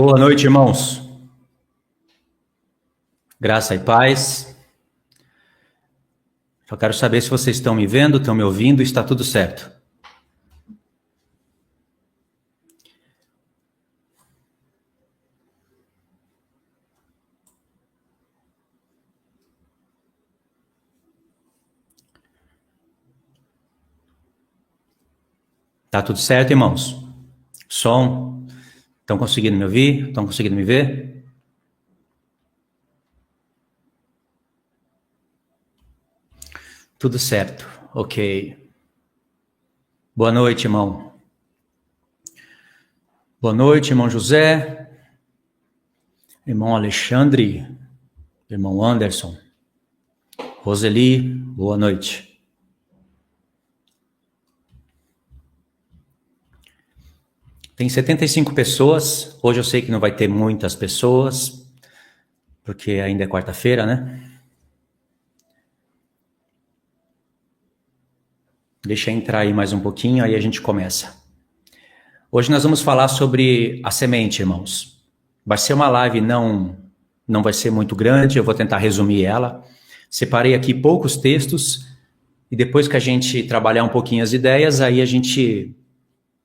Boa noite, irmãos. Graça e paz. Só quero saber se vocês estão me vendo, estão me ouvindo, está tudo certo. Tá tudo certo, irmãos? Som? Estão conseguindo me ouvir? Estão conseguindo me ver? Tudo certo, ok. Boa noite, irmão. Boa noite, irmão José, irmão Alexandre, irmão Anderson, Roseli, boa noite. Tem 75 pessoas, hoje eu sei que não vai ter muitas pessoas, porque ainda é quarta-feira, né? Deixa eu entrar aí mais um pouquinho, aí a gente começa. Hoje nós vamos falar sobre a semente, irmãos. Vai ser uma live, não vai ser muito grande, eu vou tentar resumir ela. Separei aqui poucos textos, e depois que a gente trabalhar um pouquinho as ideias, aí a gente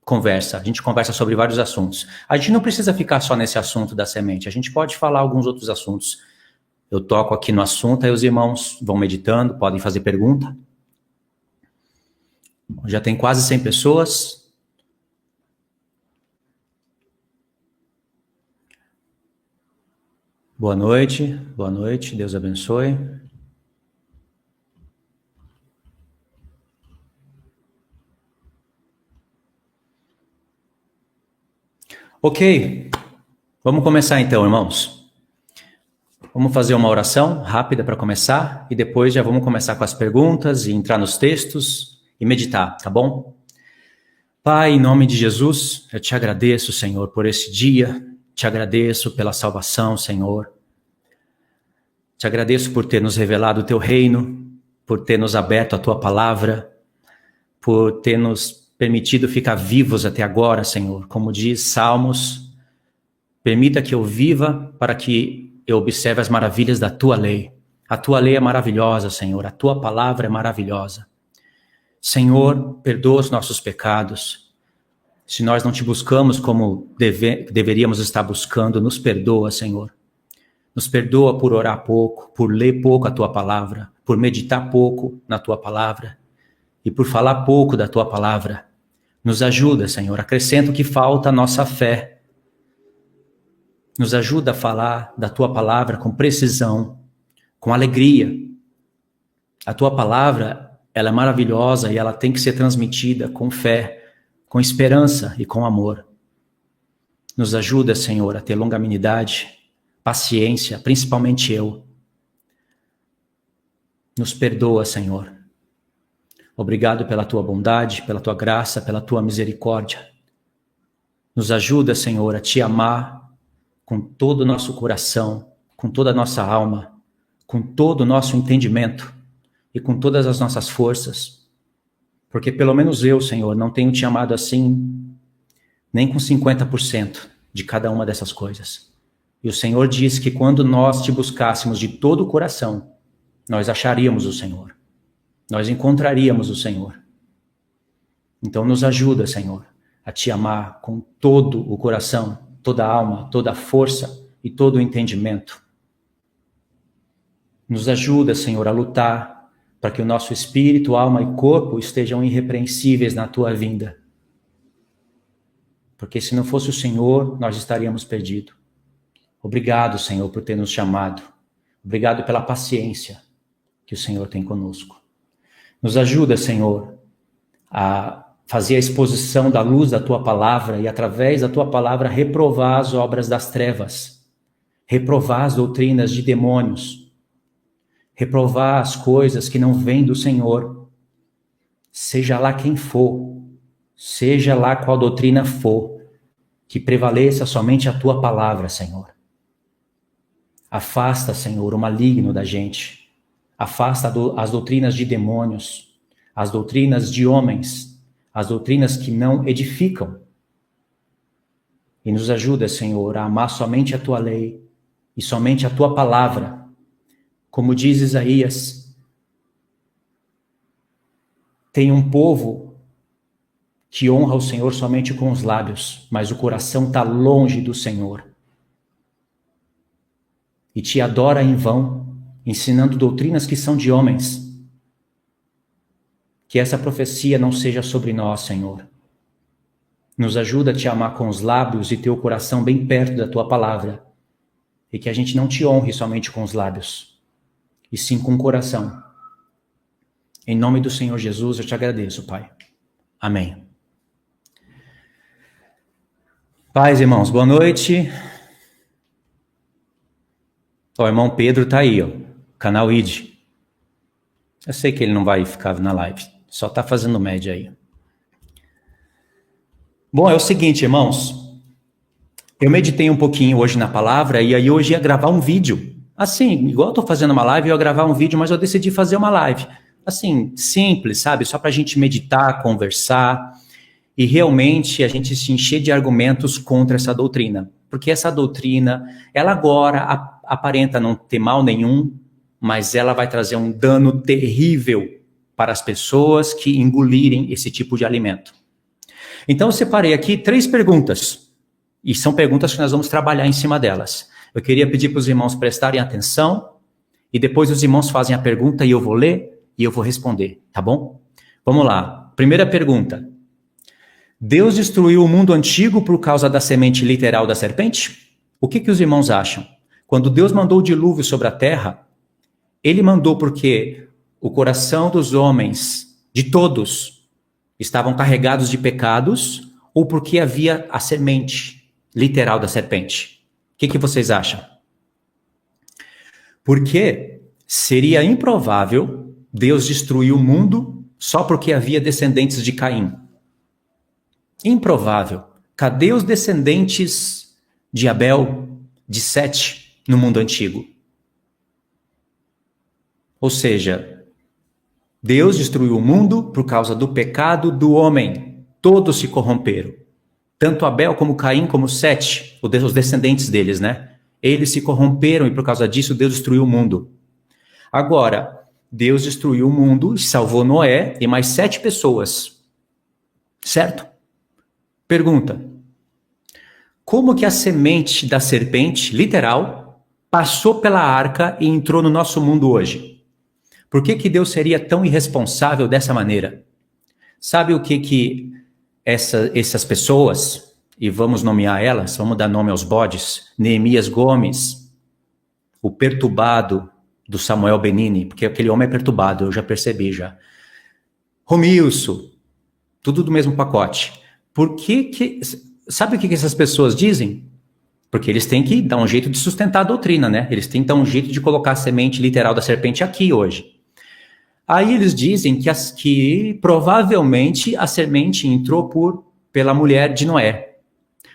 conversa sobre vários assuntos. A gente não precisa ficar só nesse assunto da semente, a gente pode falar alguns outros assuntos. Eu toco aqui no assunto, aí os irmãos vão meditando, podem fazer pergunta. Já tem quase 100 pessoas. Boa noite, Deus abençoe. Ok, vamos começar então, irmãos. Vamos fazer uma oração rápida para começar e depois já vamos começar com as perguntas e entrar nos textos e meditar, tá bom? Pai, em nome de Jesus, eu te agradeço, Senhor, por esse dia, te agradeço pela salvação, Senhor. Te agradeço por ter nos revelado o teu reino, por ter nos aberto a tua palavra, por ter nos permitido ficar vivos até agora, Senhor. Como diz Salmos, permita que eu viva para que eu observe as maravilhas da tua lei. A tua lei é maravilhosa, Senhor. A tua palavra é maravilhosa. Senhor, perdoa os nossos pecados. Se nós não te buscamos como deveríamos estar buscando, nos perdoa, Senhor. Nos perdoa por orar pouco, por ler pouco a tua palavra, por meditar pouco na tua palavra e por falar pouco da tua palavra. Nos ajuda, Senhor, acrescenta o que falta à nossa fé. Nos ajuda a falar da tua palavra com precisão, com alegria. A tua palavra, ela é maravilhosa e ela tem que ser transmitida com fé, com esperança e com amor. Nos ajuda, Senhor, a ter longanimidade, paciência, principalmente eu. Nos perdoa, Senhor. Obrigado pela tua bondade, pela tua graça, pela tua misericórdia. Nos ajuda, Senhor, a te amar com todo o nosso coração, com toda a nossa alma, com todo o nosso entendimento e com todas as nossas forças. Porque pelo menos eu, Senhor, não tenho te amado assim, nem com 50% de cada uma dessas coisas. E o Senhor diz que quando nós te buscássemos de todo o coração, nós acharíamos o Senhor. Nós encontraríamos o Senhor. Então nos ajuda, Senhor, a te amar com todo o coração, toda a alma, toda a força e todo o entendimento. Nos ajuda, Senhor, a lutar para que o nosso espírito, alma e corpo estejam irrepreensíveis na tua vinda. Porque se não fosse o Senhor, nós estaríamos perdidos. Obrigado, Senhor, por ter nos chamado. Obrigado pela paciência que o Senhor tem conosco. Nos ajuda, Senhor, a fazer a exposição da luz da tua palavra e, através da tua palavra, reprovar as obras das trevas, reprovar as doutrinas de demônios, reprovar as coisas que não vêm do Senhor, seja lá quem for, seja lá qual doutrina for, que prevaleça somente a tua palavra, Senhor. Afasta, Senhor, o maligno da gente. Afasta as doutrinas de demônios, as doutrinas de homens, as doutrinas que não edificam. E nos ajuda, Senhor, a amar somente a tua lei e somente a tua palavra. Como diz Isaías, tem um povo que honra o Senhor somente com os lábios, mas o coração está longe do Senhor. E te adora em vão, ensinando doutrinas que são de homens. Que essa profecia não seja sobre nós, Senhor. Nos ajuda a te amar com os lábios e ter o coração bem perto da tua palavra. E que a gente não te honre somente com os lábios, e sim com o coração. Em nome do Senhor Jesus, eu te agradeço, Pai. Amém. Paz, irmãos, boa noite. O irmão Pedro tá aí, ó, canal ID. Eu sei que ele não vai ficar na live, só tá fazendo média aí. Bom, é o seguinte, irmãos. Eu meditei um pouquinho hoje na palavra e aí hoje ia gravar um vídeo. Assim, igual eu tô fazendo uma live, eu ia gravar um vídeo, mas eu decidi fazer uma live. Assim, simples, sabe? Só pra gente meditar, conversar e realmente a gente se encher de argumentos contra essa doutrina. Porque essa doutrina, ela agora aparenta não ter mal nenhum, mas ela vai trazer um dano terrível para as pessoas que engolirem esse tipo de alimento. Então eu separei aqui 3 perguntas, e são perguntas que nós vamos trabalhar em cima delas. Eu queria pedir para os irmãos prestarem atenção, e depois os irmãos fazem a pergunta e eu vou ler e eu vou responder, tá bom? Vamos lá. Primeira pergunta. Deus destruiu o mundo antigo por causa da semente literal da serpente? O que os irmãos acham? Quando Deus mandou o dilúvio sobre a terra, ele mandou porque o coração dos homens, de todos, estavam carregados de pecados ou porque havia a semente literal da serpente? O que vocês acham? Porque seria improvável Deus destruir o mundo só porque havia descendentes de Caim. Improvável. Cadê os descendentes de Abel, de Sete, no mundo antigo? Ou seja, Deus destruiu o mundo por causa do pecado do homem. Todos se corromperam. Tanto Abel como Caim como Sete, os descendentes deles, né? Eles se corromperam e por causa disso Deus destruiu o mundo. Agora, Deus destruiu o mundo e salvou Noé e mais 7 pessoas. Certo? Pergunta. Como que a semente da serpente, literal, passou pela arca e entrou no nosso mundo hoje? Por que Deus seria tão irresponsável dessa maneira? Sabe o que essas pessoas, e vamos nomear elas, vamos dar nome aos bodes, Neemias Gomes, o perturbado do Samuel Benini, porque aquele homem é perturbado, eu já percebi já. Romilson, tudo do mesmo pacote. Sabe o que essas pessoas dizem? Porque eles têm que dar um jeito de sustentar a doutrina, né? Eles têm que dar um jeito de colocar a semente literal da serpente aqui hoje. Aí eles dizem que provavelmente a semente entrou pela mulher de Noé,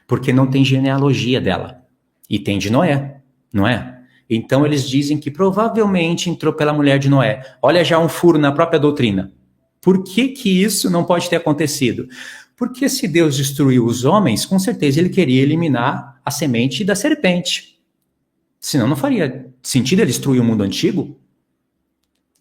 porque não tem genealogia dela. E tem de Noé, não é? Então eles dizem que provavelmente entrou pela mulher de Noé. Olha já um furo na própria doutrina. Por que isso não pode ter acontecido? Porque se Deus destruiu os homens, com certeza ele queria eliminar a semente da serpente. Senão não faria sentido ele destruir o mundo antigo.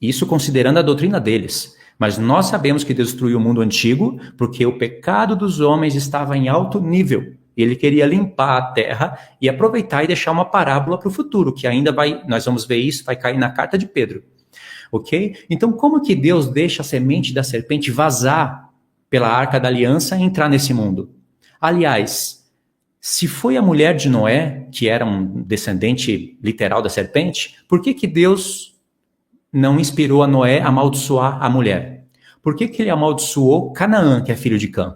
Isso considerando a doutrina deles. Mas nós sabemos que Deus destruiu o mundo antigo porque o pecado dos homens estava em alto nível. Ele queria limpar a terra e aproveitar e deixar uma parábola para o futuro, que ainda nós vamos ver isso, vai cair na carta de Pedro. Ok? Então, como que Deus deixa a semente da serpente vazar pela arca da aliança e entrar nesse mundo? Aliás, se foi a mulher de Noé, que era um descendente literal da serpente, por que Deus não inspirou a Noé a amaldiçoar a mulher? Por que ele amaldiçoou Canaã, que é filho de Cã?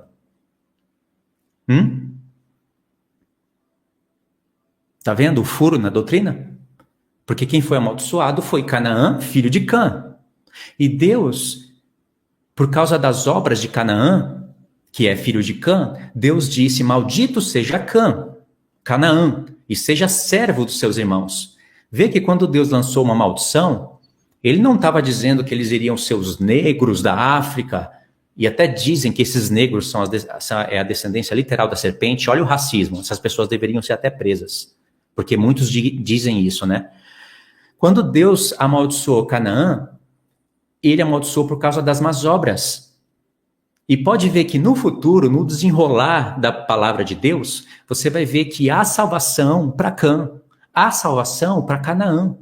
Tá vendo o furo na doutrina? Porque quem foi amaldiçoado foi Canaã, filho de Cã. E Deus, por causa das obras de Canaã, que é filho de Cã, Deus disse: maldito seja Canaã, e seja servo dos seus irmãos. Vê que quando Deus lançou uma maldição, ele não estava dizendo que eles iriam ser os negros da África, e até dizem que esses negros é a descendência literal da serpente, olha o racismo, essas pessoas deveriam ser até presas, porque muitos dizem isso, né? Quando Deus amaldiçoou Canaã, ele amaldiçoou por causa das más obras. E pode ver que no futuro, no desenrolar da palavra de Deus, você vai ver que há salvação para Cã, há salvação para Canaã.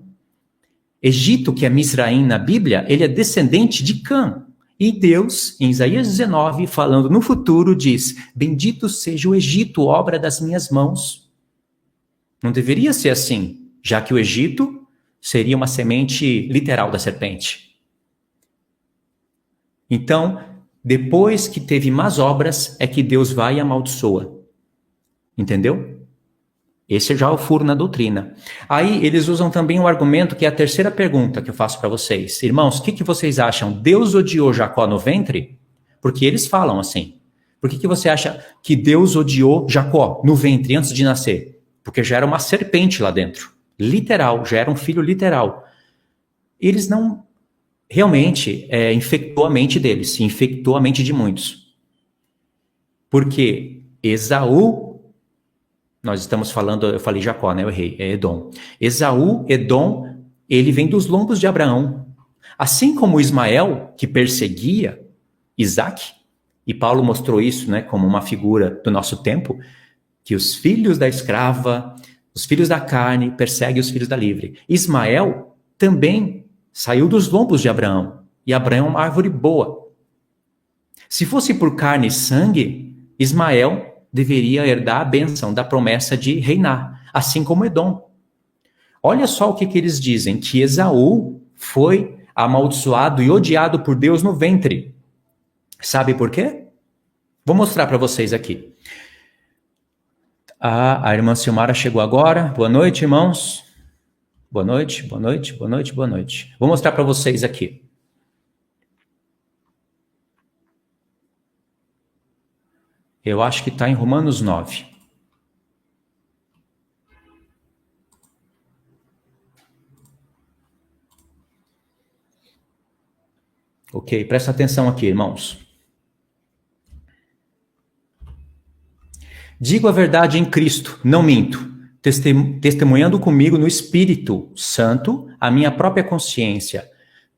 Egito, que é Misraim na Bíblia, ele é descendente de Cã. E Deus, em Isaías 19, falando no futuro, diz: bendito seja o Egito, obra das minhas mãos. Não deveria ser assim, já que o Egito seria uma semente literal da serpente. Então, depois que teve más obras, é que Deus vai e amaldiçoa. Entendeu? Esse já é o furo na doutrina. Aí eles usam também um argumento que é a terceira pergunta que eu faço para vocês. Irmãos, o que vocês acham? Deus odiou Jacó no ventre? Porque eles falam assim. Por que você acha que Deus odiou Jacó no ventre antes de nascer? Porque já era uma serpente lá dentro. Literal, já era um filho literal. Eles não... Realmente, infectou a mente deles, infectou a mente de muitos. Porque Esaú... Nós estamos falando, eu falei Jacó, né? Eu errei, é Edom. Esaú, Edom, ele vem dos lombos de Abraão. Assim como Ismael, que perseguia Isaac, e Paulo mostrou isso, né, como uma figura do nosso tempo, que os filhos da escrava, os filhos da carne, perseguem os filhos da livre. Ismael também saiu dos lombos de Abraão, e Abraão é uma árvore boa. Se fosse por carne e sangue, Ismael deveria herdar a bênção da promessa de reinar, assim como Edom. Olha só o que eles dizem, que Esaú foi amaldiçoado e odiado por Deus no ventre. Sabe por quê? Vou mostrar para vocês aqui. A irmã Silmara chegou agora. Boa noite, irmãos. Boa noite, boa noite, boa noite, boa noite. Vou mostrar para vocês aqui. Eu acho que está em Romanos 9. Ok, presta atenção aqui, irmãos. Digo a verdade em Cristo, não minto, testemunhando comigo no Espírito Santo a minha própria consciência.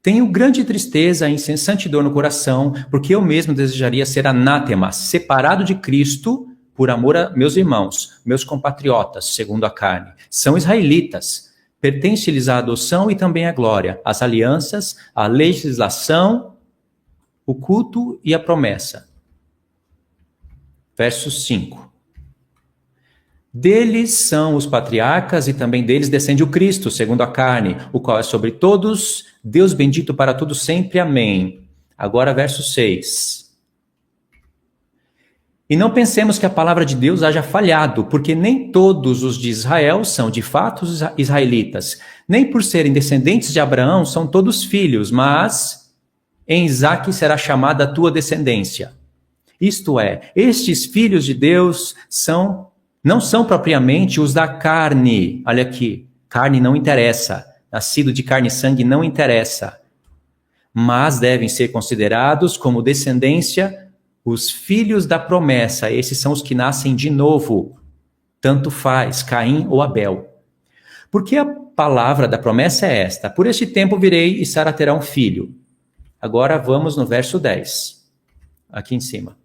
Tenho grande tristeza e incessante dor no coração, porque eu mesmo desejaria ser anátema, separado de Cristo, por amor a meus irmãos, meus compatriotas, segundo a carne. São israelitas, pertence-lhes a adoção e também a glória, as alianças, a legislação, o culto e a promessa. Verso 5. Deles são os patriarcas e também deles descende o Cristo, segundo a carne, o qual é sobre todos, Deus bendito para todos sempre. Amém. Agora verso 6. E não pensemos que a palavra de Deus haja falhado, porque nem todos os de Israel são de fato israelitas, nem por serem descendentes de Abraão são todos filhos, mas em Isaque será chamada a tua descendência. Isto é, estes filhos de Deus não são propriamente os da carne. Olha aqui, carne não interessa. Nascido de carne e sangue não interessa. Mas devem ser considerados como descendência os filhos da promessa. Esses são os que nascem de novo. Tanto faz, Caim ou Abel. Porque a palavra da promessa é esta: por este tempo virei e Sara terá um filho. Agora vamos no verso 10. Aqui em cima.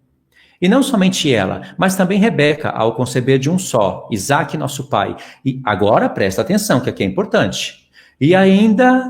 E não somente ela, mas também Rebeca, ao conceber de um só, Isaque, nosso pai. E agora presta atenção, que aqui é importante. E ainda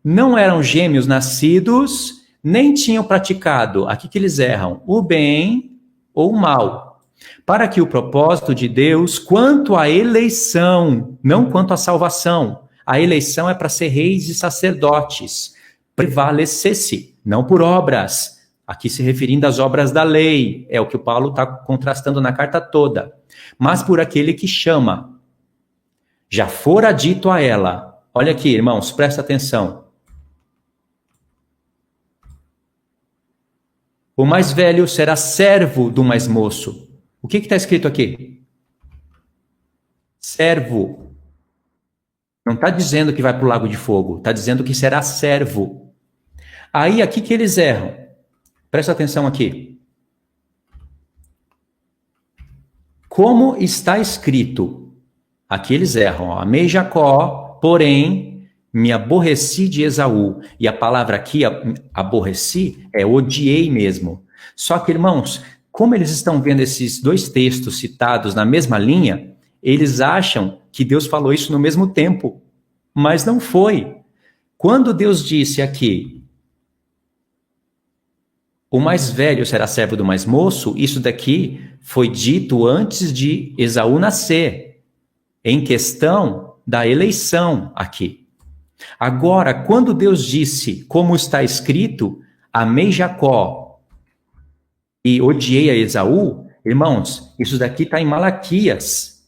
não eram gêmeos nascidos, nem tinham praticado, aqui que eles erram, o bem ou o mal. Para que o propósito de Deus, quanto à eleição, não quanto à salvação, a eleição é para ser reis e sacerdotes, prevalecesse, não por obras. Aqui se referindo às obras da lei, é o que o Paulo está contrastando na carta toda. Mas por aquele que chama. Já fora dito a ela. Olha aqui, irmãos, presta atenção. O mais velho será servo do mais moço. O que está escrito aqui? Servo. Não está dizendo que vai para o lago de fogo. Está dizendo que será servo. Aí, aqui que eles erram. Presta atenção aqui. Como está escrito, aqui eles erram, ó, amei Jacó, porém me aborreci de Esaú. E a palavra aqui, aborreci, é odiei mesmo. Só que, irmãos, como eles estão vendo esses dois textos citados na mesma linha, eles acham que Deus falou isso no mesmo tempo, mas não foi. Quando Deus disse aqui, o mais velho será servo do mais moço, isso daqui foi dito antes de Esaú nascer, em questão da eleição aqui. Agora, quando Deus disse, como está escrito, amei Jacó e odiei a Esaú, irmãos, isso daqui está em Malaquias.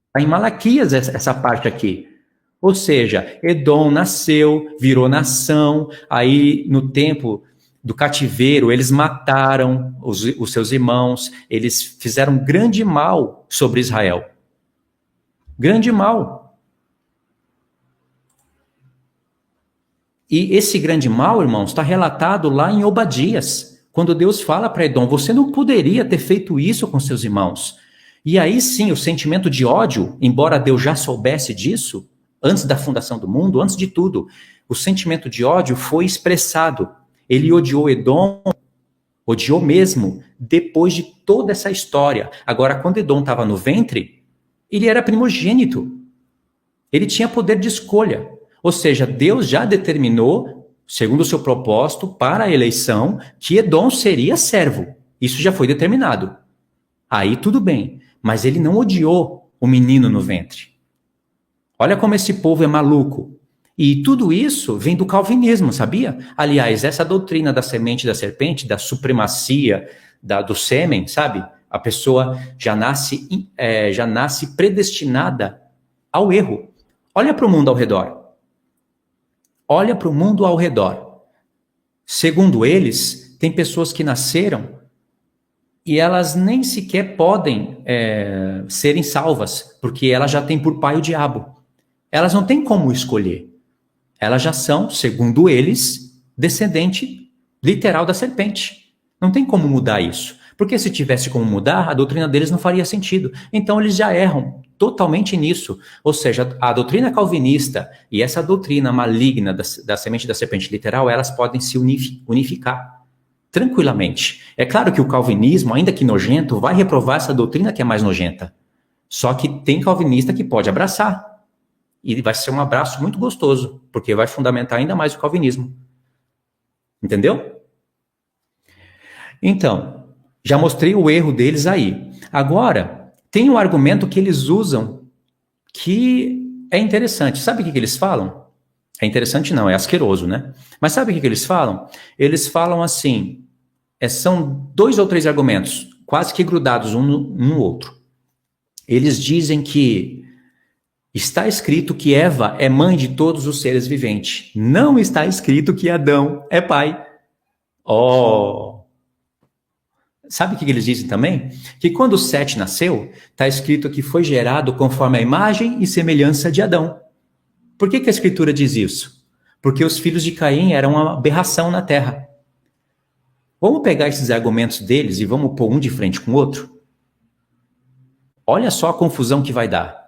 Está em Malaquias essa parte aqui. Ou seja, Edom nasceu, virou nação, aí no tempo do cativeiro, eles mataram os seus irmãos, eles fizeram grande mal sobre Israel. Grande mal. E esse grande mal, irmãos, está relatado lá em Obadias, quando Deus fala para Edom, você não poderia ter feito isso com seus irmãos. E aí sim, o sentimento de ódio, embora Deus já soubesse disso, antes da fundação do mundo, antes de tudo, o sentimento de ódio foi expressado. Ele odiou Edom, odiou mesmo, depois de toda essa história. Agora, quando Edom estava no ventre, ele era primogênito. Ele tinha poder de escolha. Ou seja, Deus já determinou, segundo o seu propósito, para a eleição, que Edom seria servo. Isso já foi determinado. Aí tudo bem, mas ele não odiou o menino no ventre. Olha como esse povo é maluco. E tudo isso vem do calvinismo, sabia? Aliás, essa doutrina da semente da serpente, da supremacia do sêmen, sabe? A pessoa já nasce predestinada ao erro. Olha para o mundo ao redor. Olha para o mundo ao redor. Segundo eles, tem pessoas que nasceram e elas nem sequer podem serem salvas, porque elas já têm por pai o diabo. Elas não têm como escolher. Elas já são, segundo eles, descendente literal da serpente. Não tem como mudar isso. Porque se tivesse como mudar, a doutrina deles não faria sentido. Então eles já erram totalmente nisso. Ou seja, a doutrina calvinista e essa doutrina maligna da semente da serpente literal, elas podem se unificar tranquilamente. É claro que o calvinismo, ainda que nojento, vai reprovar essa doutrina que é mais nojenta. Só que tem calvinista que pode abraçar. E vai ser um abraço muito gostoso, porque vai fundamentar ainda mais o calvinismo. Entendeu? Então, já mostrei o erro deles aí. Agora, tem um argumento que eles usam que é interessante. Sabe o que eles falam? É interessante não, é asqueroso, né? Mas sabe o que eles falam? Eles falam assim, são 2 ou 3 argumentos, quase que grudados um no outro. Eles dizem que está escrito que Eva é mãe de todos os seres viventes. Não está escrito que Adão é pai. Oh! Sabe o que eles dizem também? Que quando Sete nasceu, está escrito que foi gerado conforme a imagem e semelhança de Adão. Por que a escritura diz isso? Porque os filhos de Caim eram uma aberração na terra. Vamos pegar esses argumentos deles e vamos pôr um de frente com o outro? Olha só a confusão que vai dar.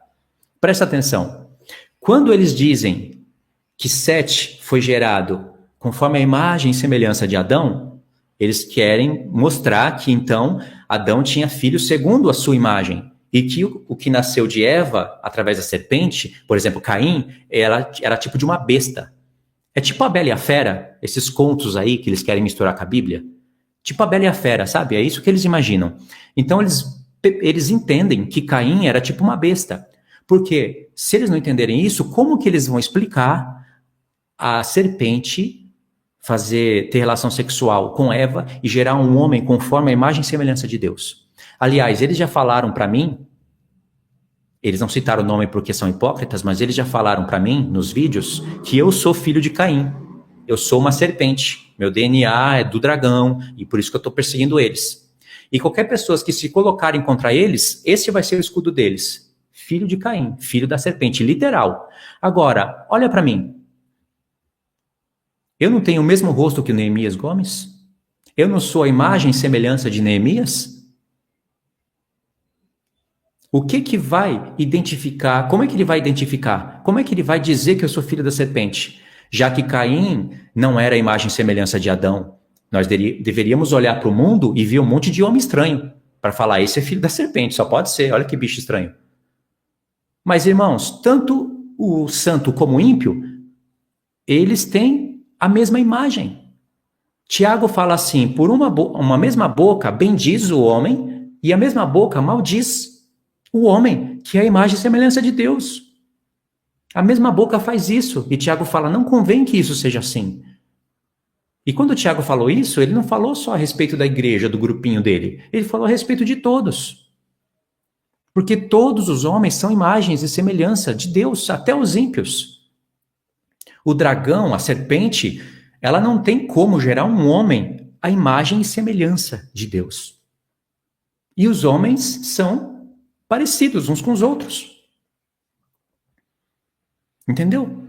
Presta atenção. Quando eles dizem que Sete foi gerado conforme a imagem e semelhança de Adão, eles querem mostrar que, então, Adão tinha filhos segundo a sua imagem. E que o que nasceu de Eva, através da serpente, por exemplo, Caim, era tipo de uma besta. É tipo a Bela e a Fera, esses contos aí que eles querem misturar com a Bíblia. Tipo a Bela e a Fera, sabe? É isso que eles imaginam. Então, eles entendem que Caim era tipo uma besta. Porque se eles não entenderem isso, como que eles vão explicar a serpente ter relação sexual com Eva e gerar um homem conforme a imagem e semelhança de Deus? Aliás, eles já falaram para mim, eles não citaram o nome porque são hipócritas, mas eles já falaram para mim nos vídeos que eu sou filho de Caim. Eu sou uma serpente, meu DNA é do dragão e por isso que eu estou perseguindo eles. E qualquer pessoa que se colocarem contra eles, esse vai ser o escudo deles. Filho de Caim, filho da serpente, literal. Agora, olha para mim. Eu não tenho o mesmo rosto que o Neemias Gomes? Eu não sou a imagem e semelhança de Neemias? O que vai identificar? Como é que ele vai identificar? Como é que ele vai dizer que eu sou filho da serpente? Já que Caim não era a imagem e semelhança de Adão. Nós deveríamos olhar para o mundo e ver um monte de homem estranho para falar, esse é filho da serpente, só pode ser, olha que bicho estranho. Mas, irmãos, tanto o santo como o ímpio, eles têm a mesma imagem. Tiago fala assim, por uma mesma boca bendiz o homem e a mesma boca maldiz o homem, que é a imagem e semelhança de Deus. A mesma boca faz isso. E Tiago fala, não convém que isso seja assim. E quando o Tiago falou isso, ele não falou só a respeito da igreja, do grupinho dele. Ele falou a respeito de todos. Porque todos os homens são imagens e semelhança de Deus, até os ímpios. O dragão, a serpente, ela não tem como gerar um homem a imagem e semelhança de Deus. E os homens são parecidos uns com os outros. Entendeu?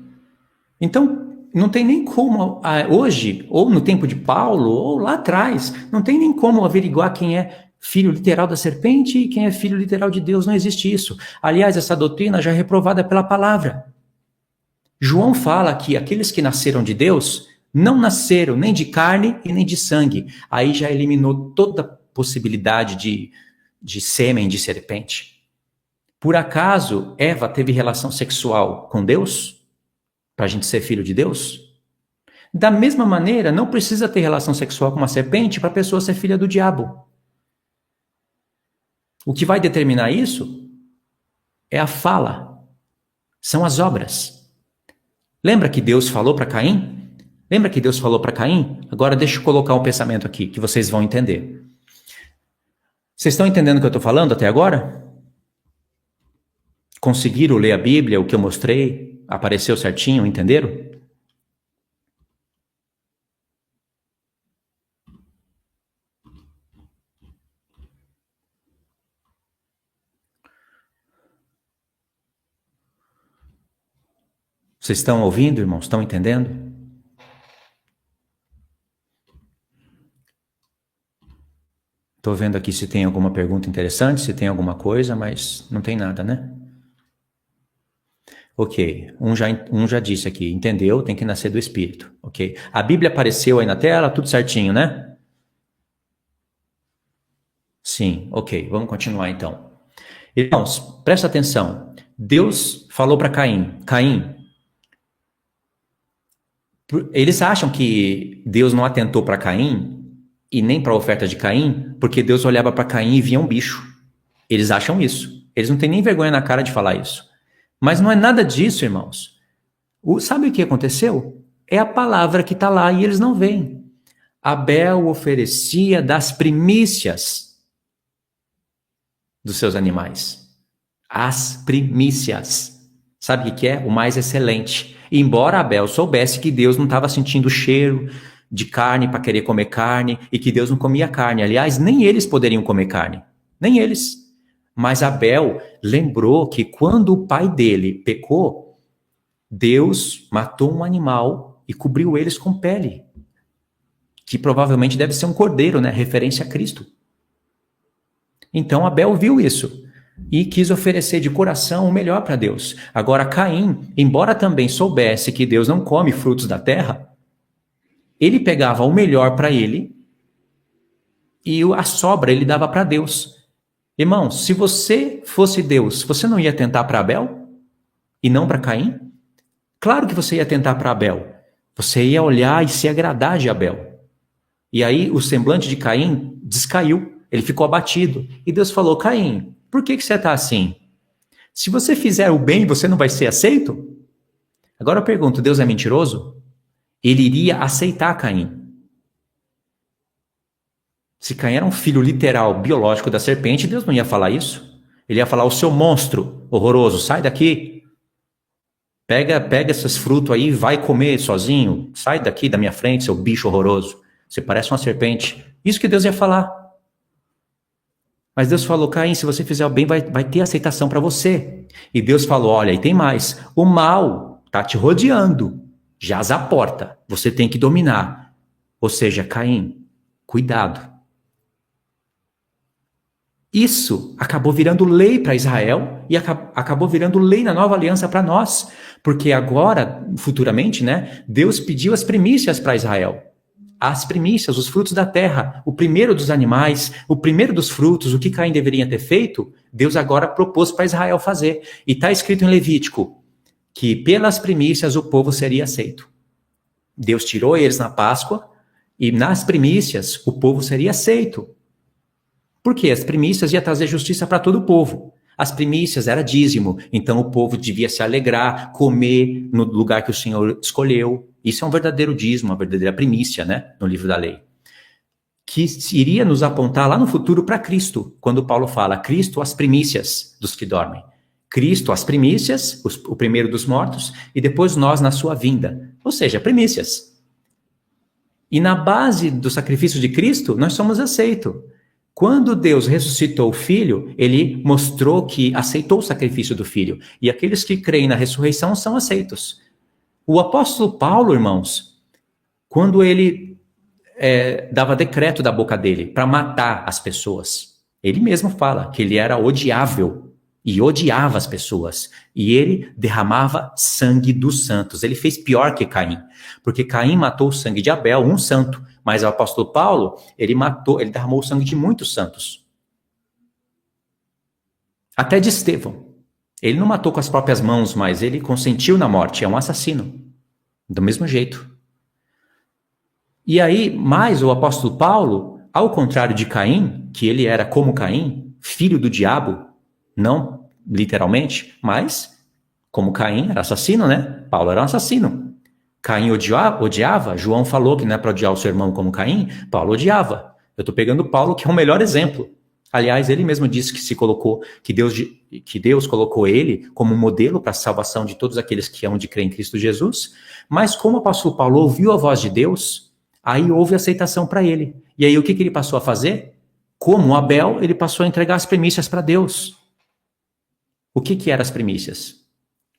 Então, não tem nem como, hoje, ou no tempo de Paulo, ou lá atrás, não tem nem como averiguar quem é filho literal da serpente e quem é filho literal de Deus. Não existe isso. Aliás, essa doutrina já é reprovada pela palavra. João fala que aqueles que nasceram de Deus não nasceram nem de carne e nem de sangue. Aí já eliminou toda possibilidade de sêmen de serpente. Por acaso Eva teve relação sexual com Deus? Para a gente ser filho de Deus? Da mesma maneira, não precisa ter relação sexual com uma serpente para a pessoa ser filha do diabo. O que vai determinar isso é a fala, são as obras. Lembra que Deus falou para Caim? Lembra que Deus falou para Caim? Agora deixa eu colocar um pensamento aqui, que vocês vão entender. Vocês estão entendendo o que eu estou falando até agora? Conseguiram ler a Bíblia, o que eu mostrei? Apareceu certinho, entenderam? Vocês estão ouvindo, irmãos? Estão entendendo? Estou vendo aqui se tem alguma pergunta interessante, se tem alguma coisa, mas não tem nada, né? Ok, um já disse aqui, entendeu? Tem que nascer do Espírito, ok? A Bíblia apareceu aí na tela, tudo certinho, né? Sim, ok, vamos continuar então. Irmãos, presta atenção. Deus falou para Caim, Caim, eles acham que Deus não atentou para Caim e nem para a oferta de Caim, porque Deus olhava para Caim e via um bicho. Eles acham isso. Eles não têm nem vergonha na cara de falar isso. Mas não é nada disso, irmãos. Sabe o que aconteceu? É a palavra que está lá e eles não veem. Abel oferecia das primícias dos seus animais. As primícias. Sabe o que é? O mais excelente. E embora Abel soubesse que Deus não estava sentindo o cheiro de carne para querer comer carne e que Deus não comia carne. Aliás, nem eles poderiam comer carne. Nem eles. Mas Abel lembrou que quando o pai dele pecou, Deus matou um animal e cobriu eles com pele. Que provavelmente deve ser um cordeiro, né? Referência a Cristo. Então Abel viu isso e quis oferecer de coração o melhor para Deus. Agora Caim, embora também soubesse que Deus não come frutos da terra, ele pegava o melhor para ele e a sobra ele dava para Deus. Irmãos, se você fosse Deus, você não ia atentar para Abel e não para Caim? Claro que você ia atentar para Abel. Você ia olhar e se agradar de Abel. E aí o semblante de Caim descaiu, ele ficou abatido. E Deus falou, Caim, por que você está assim? Se você fizer o bem, você não vai ser aceito? Agora eu pergunto, Deus é mentiroso? Ele iria aceitar Caim. Se Caim era um filho literal, biológico da serpente, Deus não ia falar isso. Ele ia falar, o seu monstro horroroso, sai daqui. Pega esses frutos aí e vai comer sozinho. Sai daqui da minha frente, seu bicho horroroso. Você parece uma serpente. Isso que Deus ia falar. Mas Deus falou, Caim, se você fizer o bem, vai ter aceitação para você. E Deus falou, olha, e tem mais. O mal está te rodeando. Jaz à porta. Você tem que dominar. Ou seja, Caim, Cuidado. Isso acabou virando lei para Israel e acabou virando lei na nova aliança para nós. Porque agora, futuramente, né, Deus pediu as primícias para Israel. As primícias, os frutos da terra, o primeiro dos animais, o primeiro dos frutos, o que Caim deveria ter feito, Deus agora propôs para Israel fazer. E está escrito em Levítico que pelas primícias o povo seria aceito. Deus tirou eles na Páscoa e nas primícias o povo seria aceito. Por quê? As primícias iam trazer justiça para todo o povo. As primícias era dízimo, então o povo devia se alegrar, comer no lugar que o Senhor escolheu. Isso é um verdadeiro dízimo, uma verdadeira primícia, né? No livro da lei. Que iria nos apontar lá no futuro para Cristo, quando Paulo fala, Cristo as primícias dos que dormem. Cristo as primícias, o primeiro dos mortos, e depois nós na sua vinda. Ou seja, primícias. E na base do sacrifício de Cristo, nós somos aceitos. Quando Deus ressuscitou o Filho, ele mostrou que aceitou o sacrifício do Filho. E aqueles que creem na ressurreição são aceitos. O apóstolo Paulo, irmãos, quando ele dava decreto da boca dele para matar as pessoas, ele mesmo fala que ele era odiável e odiava as pessoas. E ele derramava sangue dos santos. Ele fez pior que Caim, porque Caim matou o sangue de Abel, um santo. Mas o apóstolo Paulo, ele derramou o sangue de muitos santos. Até de Estevão. Ele não matou com as próprias mãos, mas ele consentiu na morte. É um assassino. Do mesmo jeito. E aí, mais o apóstolo Paulo, ao contrário de Caim, que ele era como Caim, filho do diabo, não literalmente, mas como Caim era assassino, né? Paulo era um assassino. Caim odiava, João falou que não é para odiar o seu irmão como Caim, Paulo odiava. Eu estou pegando Paulo, que é o melhor exemplo. Aliás, ele mesmo disse que Deus colocou ele como modelo para a salvação de todos aqueles que hão de crer em Cristo Jesus, mas como o apóstolo Paulo ouviu a voz de Deus, aí houve aceitação para ele. E aí o que ele passou a fazer? Como Abel, ele passou a entregar as primícias para Deus. O que eram as primícias?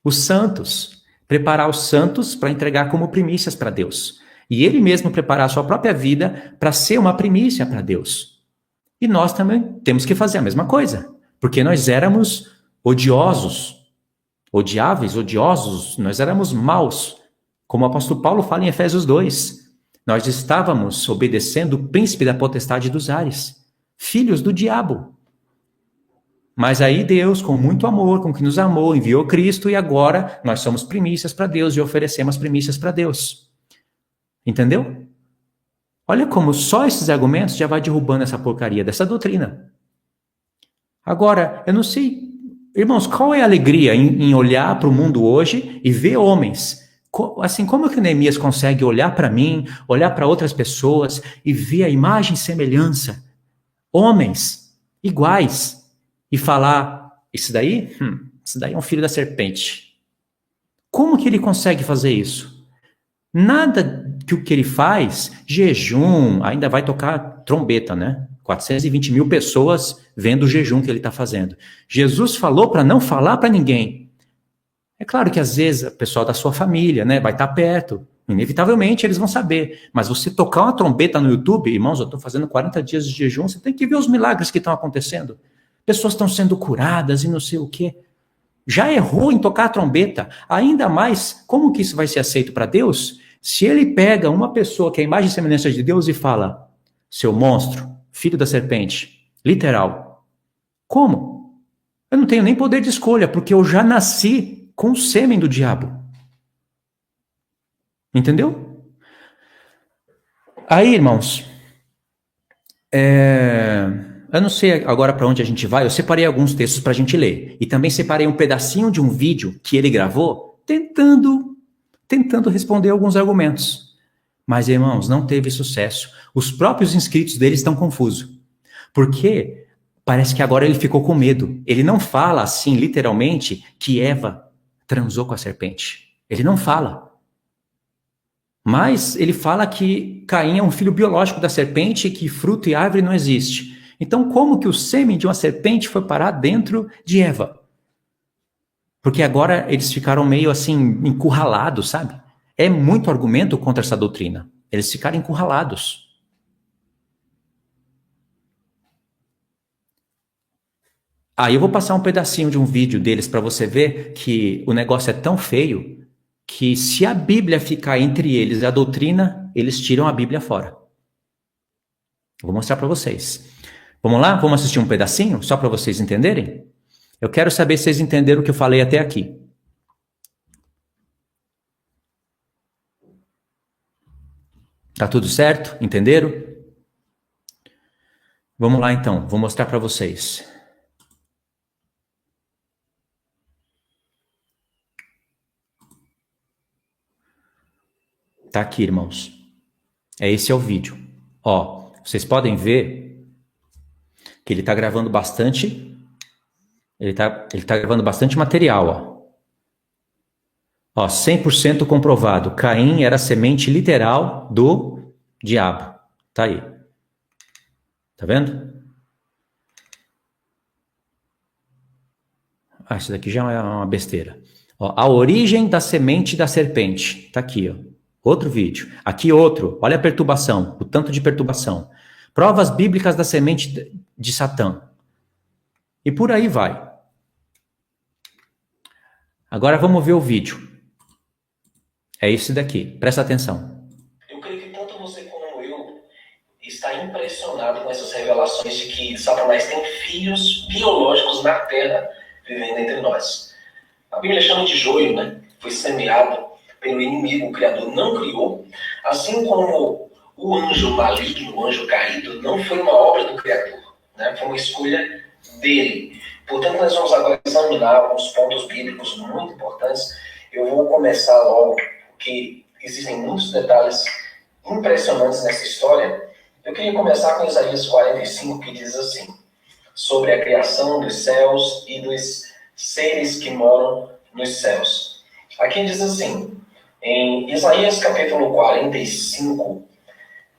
Os santos. Preparar os santos para entregar como primícias para Deus. E ele mesmo preparar a sua própria vida para ser uma primícia para Deus. E nós também temos que fazer a mesma coisa. Porque nós éramos odiosos, odiáveis, odiosos, nós éramos maus. Como o apóstolo Paulo fala em Efésios 2. Nós estávamos obedecendo o príncipe da potestade dos ares, filhos do diabo. Mas aí Deus, com muito amor, com que nos amou, enviou Cristo e agora nós somos primícias para Deus e oferecemos primícias para Deus. Entendeu? Olha como só esses argumentos já vai derrubando essa porcaria dessa doutrina. Agora, eu não sei, irmãos, qual é a alegria em olhar para o mundo hoje e ver homens? Assim, como que Neemias consegue olhar para mim, olhar para outras pessoas e ver a imagem e semelhança? Homens iguais. E falar, isso daí é um filho da serpente. Como que ele consegue fazer isso? Nada que o que ele faz, jejum, ainda vai tocar trombeta, né? 420 mil pessoas vendo o jejum que ele está fazendo. Jesus falou para não falar para ninguém. É claro que às vezes o pessoal da sua família, né, vai estar perto. Inevitavelmente eles vão saber. Mas você tocar uma trombeta no YouTube, irmãos, eu estou fazendo 40 dias de jejum, você tem que ver os milagres que estão acontecendo. Pessoas estão sendo curadas e não sei o quê. Já errou em tocar a trombeta. Ainda mais, como que isso vai ser aceito para Deus? Se ele pega uma pessoa que é a imagem e semelhança de Deus e fala, seu monstro, filho da serpente, literal. Como? Eu não tenho nem poder de escolha, porque eu já nasci com o sêmen do diabo. Entendeu? Aí, irmãos, eu não sei agora para onde a gente vai, eu separei alguns textos para a gente ler. E também separei um pedacinho de um vídeo que ele gravou tentando responder alguns argumentos. Mas, irmãos, não teve sucesso. Os próprios inscritos dele estão confusos. Porque parece que agora ele ficou com medo. Ele não fala assim, literalmente, que Eva transou com a serpente. Ele não fala. Mas ele fala que Caim é um filho biológico da serpente e que fruto e árvore não existe. Então, como que o sêmen de uma serpente foi parar dentro de Eva? Porque agora eles ficaram meio assim, encurralados, sabe? É muito argumento contra essa doutrina. Eles ficaram encurralados. Aí eu vou passar um pedacinho de um vídeo deles para você ver que o negócio é tão feio que se a Bíblia ficar entre eles e a doutrina, eles tiram a Bíblia fora. Vou mostrar para vocês. Vamos lá? Vamos assistir um pedacinho, só para vocês entenderem? Eu quero saber se vocês entenderam o que eu falei até aqui. Tá tudo certo? Entenderam? Vamos lá então, vou mostrar para vocês. Tá aqui, irmãos. Esse é o vídeo. Ó, vocês podem ver que ele tá gravando bastante. Ele tá gravando bastante material, ó. Ó, 100% comprovado. Caim era a semente literal do diabo. Tá aí. Tá vendo? Ah, isso daqui já é uma besteira. Ó, a origem da semente da serpente. Tá aqui, ó. Outro vídeo. Aqui outro. Olha a perturbação, o tanto de perturbação. Provas bíblicas da semente de Satã. E por aí vai. Agora vamos ver o vídeo. É esse daqui. Presta atenção. Eu creio que tanto você como eu está impressionado com essas revelações de que Satanás tem filhos biológicos na Terra vivendo entre nós. A Bíblia chama de joio, né? Foi semeado pelo inimigo, o Criador não criou. Assim como o anjo maligno, o anjo caído, não foi uma obra do Criador, né? Foi uma escolha dele. Portanto, nós vamos agora examinar alguns pontos bíblicos muito importantes. Eu vou começar logo, porque existem muitos detalhes impressionantes nessa história. Eu queria começar com Isaías 45, que diz assim, sobre a criação dos céus e dos seres que moram nos céus. Aqui diz assim, em Isaías capítulo 45,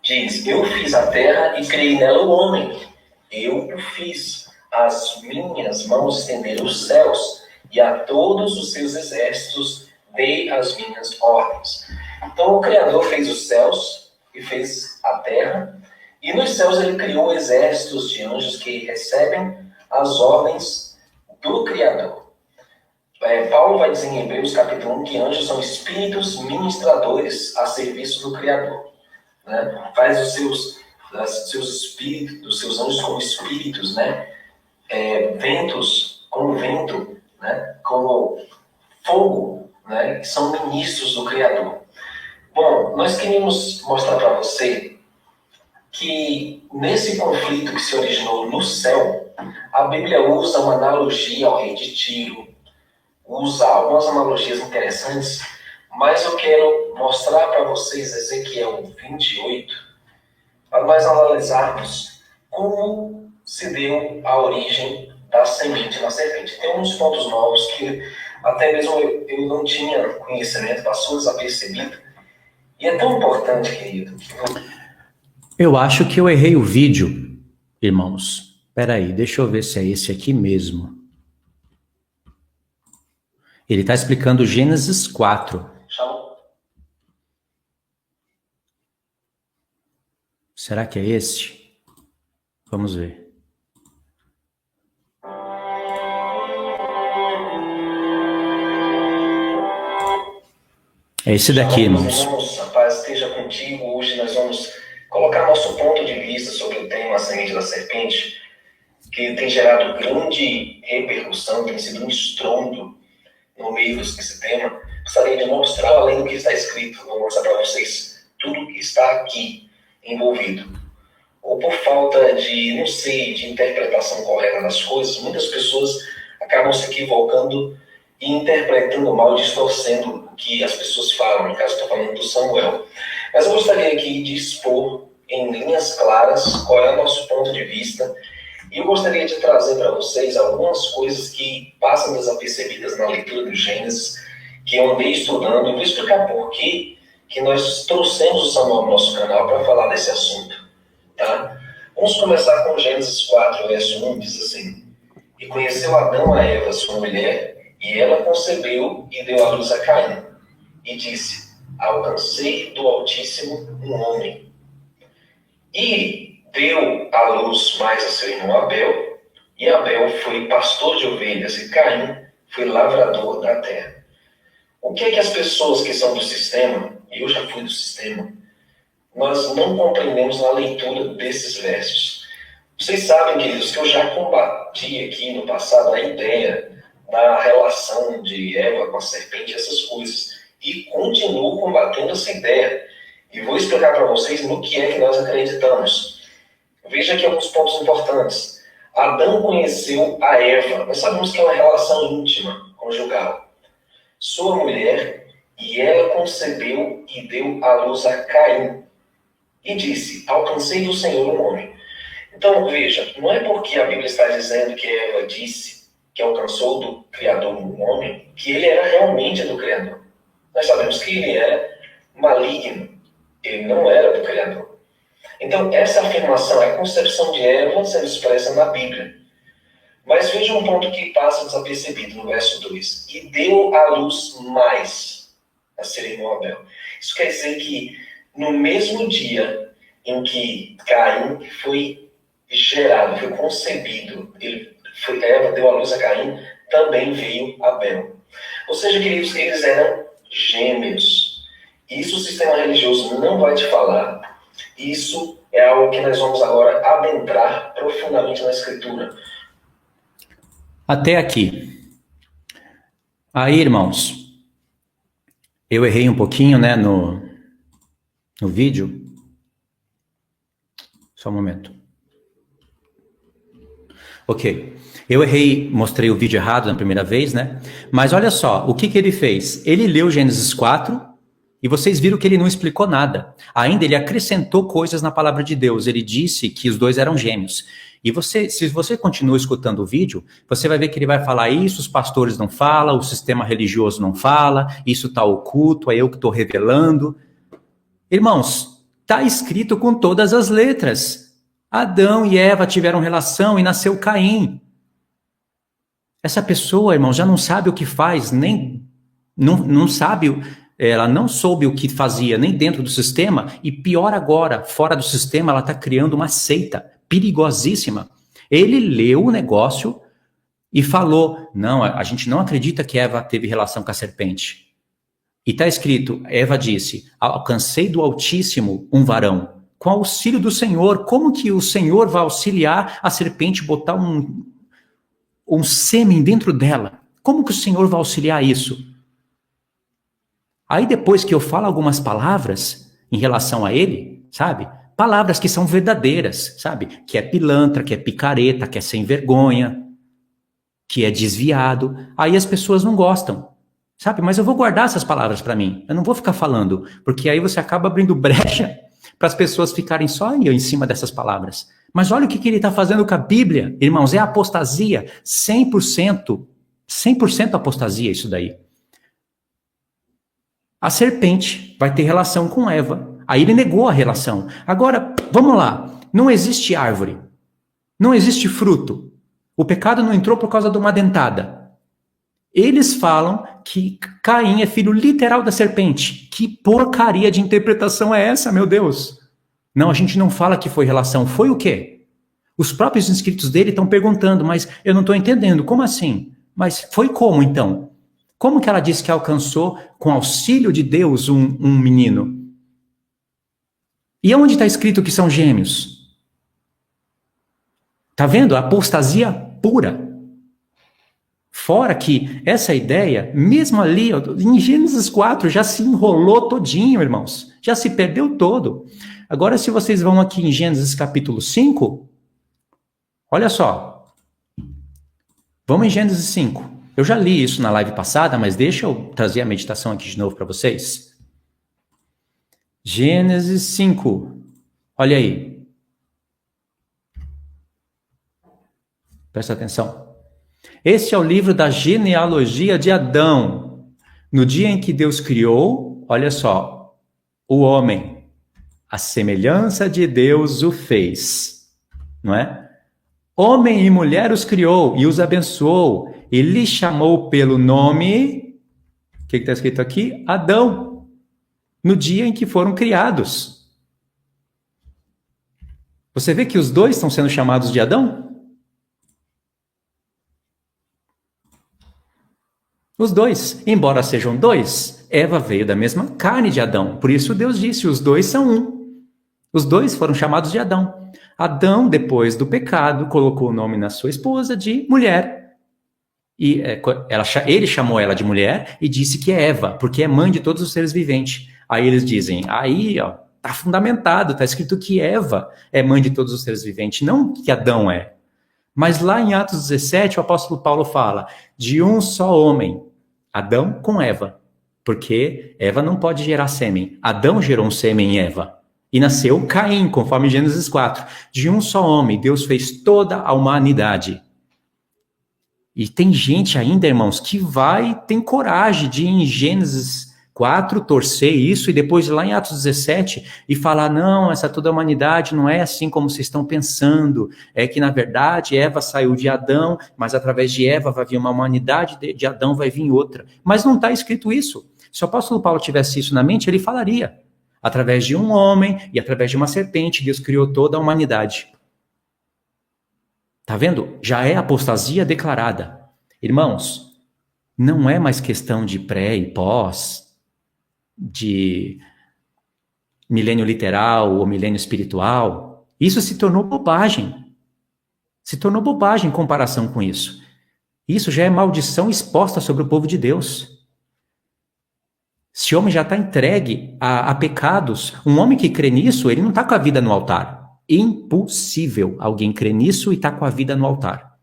diz, eu fiz a terra e criei nela o homem. Eu o fiz. As minhas mãos estenderam os céus e a todos os seus exércitos dei as minhas ordens. Então o Criador fez os céus e fez a terra. E nos céus ele criou exércitos de anjos que recebem as ordens do Criador. Paulo vai dizer em Hebreus capítulo 1 que anjos são espíritos ministradores a serviço do Criador. Né? Faz os seus espíritos, os seus anjos como espíritos, né? Ventos como vento, né? Como fogo, né? Que são ministros do Criador. Bom, nós queríamos mostrar para você que nesse conflito que se originou no céu, a Bíblia usa uma analogia ao rei de Tiro, usa algumas analogias interessantes, mas eu quero mostrar para vocês Ezequiel 28, para nós analisarmos como se deu a origem da semente na serpente. Tem uns pontos novos que até mesmo eu não tinha conhecimento, passou desapercebido, e é tão importante, querido. Eu acho que eu errei o vídeo, irmãos. Espera aí, deixa eu ver se é esse aqui mesmo. Ele está explicando Gênesis 4. Será que é esse? Vamos ver. É esse daqui, irmãos. Irmãos, a paz esteja contigo. Hoje nós vamos colocar nosso ponto de vista sobre o tema A Semente da Serpente, que tem gerado grande repercussão, tem sido um estrondo no meio desse tema. Gostaria de mostrar, além do que está escrito, vou mostrar para vocês tudo que está aqui envolvido. Ou por falta de, não sei, de interpretação correta das coisas, muitas pessoas acabam se equivocando e interpretando mal, distorcendo o que as pessoas falam. No caso, estou falando do Samuel. Mas eu gostaria aqui de expor em linhas claras qual é o nosso ponto de vista. E eu gostaria de trazer para vocês algumas coisas que passam desapercebidas na leitura do Gênesis, que eu andei estudando. Eu vou explicar por que nós trouxemos o Samuel no nosso canal para falar desse assunto. Tá? Vamos começar com Gênesis 4, verso 1, diz assim, e conheceu Adão a Eva, sua mulher, e ela concebeu e deu à luz a Caim. E disse, alcancei do Altíssimo um homem. E deu à luz mais a seu irmão Abel, E Abel foi pastor de ovelhas e Caim foi lavrador da terra. O que é que as pessoas que são do sistema, e eu já fui do sistema, nós não compreendemos na leitura desses versos? Vocês sabem, queridos, que eu já combati aqui no passado a ideia da relação de Eva com a serpente, essas coisas. E continuo combatendo essa ideia. E vou explicar para vocês no que é que nós acreditamos. Veja aqui alguns pontos importantes. Adão conheceu a Eva. Nós sabemos que é uma relação íntima, conjugal. Sua mulher, e ela concebeu e deu à luz a Caim. E disse, alcancei do Senhor um homem. Então, veja, não é porque a Bíblia está dizendo que Eva disse que alcançou do Criador um homem, que ele era realmente do Criador. Nós sabemos que ele era maligno, ele não era do Criador. Então, essa afirmação é a concepção de Eva sendo expressa na Bíblia. Mas veja um ponto que passa desapercebido no verso 2. E deu à luz mais a seu irmão Abel. Isso quer dizer que no mesmo dia em que Caim foi gerado, foi concebido, Eva deu à luz a Caim, também veio Abel. Ou seja, queridos, eles eram gêmeos. Isso o sistema religioso não vai te falar. Isso é algo que nós vamos agora adentrar profundamente na Escritura. Até aqui. Aí, irmãos, eu errei um pouquinho, né, no vídeo. Só um momento. Ok. Eu errei, mostrei o vídeo errado na primeira vez, né? Mas olha só, o que ele fez? Ele leu Gênesis 4 e vocês viram que ele não explicou nada. Ainda ele acrescentou coisas na palavra de Deus. Ele disse que os dois eram gêmeos. E se você continua escutando o vídeo, você vai ver que ele vai falar isso, os pastores não falam, o sistema religioso não fala, isso está oculto, é eu que estou revelando. Irmãos, está escrito com todas as letras. Adão e Eva tiveram relação e nasceu Caim. Essa pessoa, irmão, já não sabe o que faz, nem não sabe, ela não soube o que fazia nem dentro do sistema, e pior agora, fora do sistema, ela está criando uma seita perigosíssima. Ele leu o negócio e falou, não, a gente não acredita que Eva teve relação com a serpente. E está escrito, Eva disse, alcancei do Altíssimo um varão, com auxílio do Senhor. Como que o Senhor vai auxiliar a serpente botar um sêmen dentro dela? Como que o Senhor vai auxiliar isso? Aí depois que eu falo algumas palavras em relação a ele, sabe? Palavras que são verdadeiras, sabe? Que é pilantra, que é picareta, que é sem vergonha, que é desviado. Aí as pessoas não gostam, sabe? Mas eu vou guardar essas palavras para mim. Eu não vou ficar falando, porque aí você acaba abrindo brecha para as pessoas ficarem só em cima dessas palavras. Mas olha o que ele está fazendo com a Bíblia, irmãos, é apostasia, 100% apostasia isso daí. A serpente vai ter relação com Eva. Aí ele negou a relação. Agora, vamos lá, não existe árvore, não existe fruto. O pecado não entrou por causa de uma dentada. Eles falam que Caim é filho literal da serpente. Que porcaria de interpretação é essa, meu Deus? Não, a gente não fala que foi relação. Foi o quê? Os próprios inscritos dele estão perguntando, mas eu não estou entendendo. Como assim? Mas foi como, então? Como que ela disse que alcançou, com auxílio de Deus, um menino? E onde está escrito que são gêmeos? Tá vendo? Apostasia pura. Fora que essa ideia, mesmo ali, em Gênesis 4, já se enrolou todinho, irmãos. Já se perdeu todo. Agora, se vocês vão aqui em Gênesis capítulo 5, olha só. Vamos em Gênesis 5. Eu já li isso na live passada, mas deixa eu trazer a meditação aqui de novo para vocês. Gênesis 5. Olha aí. Presta atenção. Esse é o livro da genealogia de Adão. No dia em que Deus criou, olha só, o homem, a semelhança de Deus o fez, não é? Homem e mulher os criou e os abençoou, e lhe chamou pelo nome, o que está escrito aqui? Adão, no dia em que foram criados. Você vê que os dois estão sendo chamados de Adão? Os dois. Embora sejam dois, Eva veio da mesma carne de Adão. Por isso Deus disse, os dois são um. Os dois foram chamados de Adão. Adão, depois do pecado, colocou o nome na sua esposa de mulher. E ele chamou ela de mulher e disse que é Eva, porque é mãe de todos os seres viventes. Aí eles dizem, tá fundamentado, tá escrito que Eva é mãe de todos os seres viventes, não que Adão é. Mas lá em Atos 17, o apóstolo Paulo fala de um só homem, Adão com Eva, porque Eva não pode gerar sêmen. Adão gerou um sêmen em Eva. E nasceu Caim, conforme Gênesis 4. De um só homem, Deus fez toda a humanidade. E tem gente ainda, irmãos, que tem coragem de ir em Gênesis 4, torcer isso, e depois lá em Atos 17, e falar, não, essa toda a humanidade não é assim como vocês estão pensando, é que, na verdade, Eva saiu de Adão, mas através de Eva vai vir uma humanidade, de Adão vai vir outra. Mas não está escrito isso. Se o apóstolo Paulo tivesse isso na mente, ele falaria. Através de um homem e através de uma serpente, Deus criou toda a humanidade. Tá vendo? Já é apostasia declarada. Irmãos, não é mais questão de pré e pós, de milênio literal ou milênio espiritual. Isso se tornou bobagem. Se tornou bobagem em comparação com isso. Isso já é maldição exposta sobre o povo de Deus. Esse homem já está entregue a pecados. Um homem que crê nisso, ele não está com a vida no altar. Impossível alguém crer nisso e estar com a vida no altar.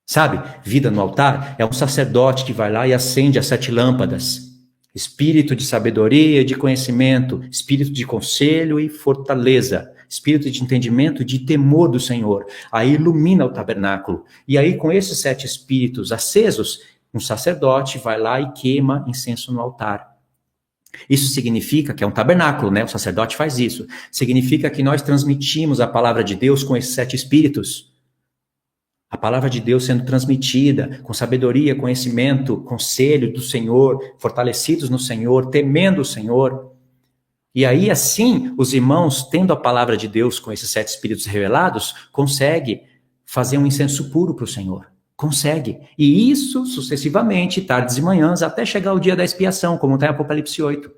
Sabe? Vida no altar é um sacerdote que vai lá e acende as 7 lâmpadas. Espírito de sabedoria e de conhecimento, espírito de conselho e fortaleza, espírito de entendimento e de temor do Senhor. Aí ilumina o tabernáculo. E aí, com esses 7 espíritos acesos, um sacerdote vai lá e queima incenso no altar. Isso significa que é um tabernáculo, né? O sacerdote faz isso. Significa que nós transmitimos a palavra de Deus com esses 7 espíritos. A palavra de Deus sendo transmitida com sabedoria, conhecimento, conselho do Senhor, fortalecidos no Senhor, temendo o Senhor. E aí, assim, os irmãos, tendo a palavra de Deus com esses 7 espíritos revelados, conseguem fazer um incenso puro para o Senhor. Consegue. E isso sucessivamente, tardes e manhãs, até chegar o dia da expiação, como está em Apocalipse 8.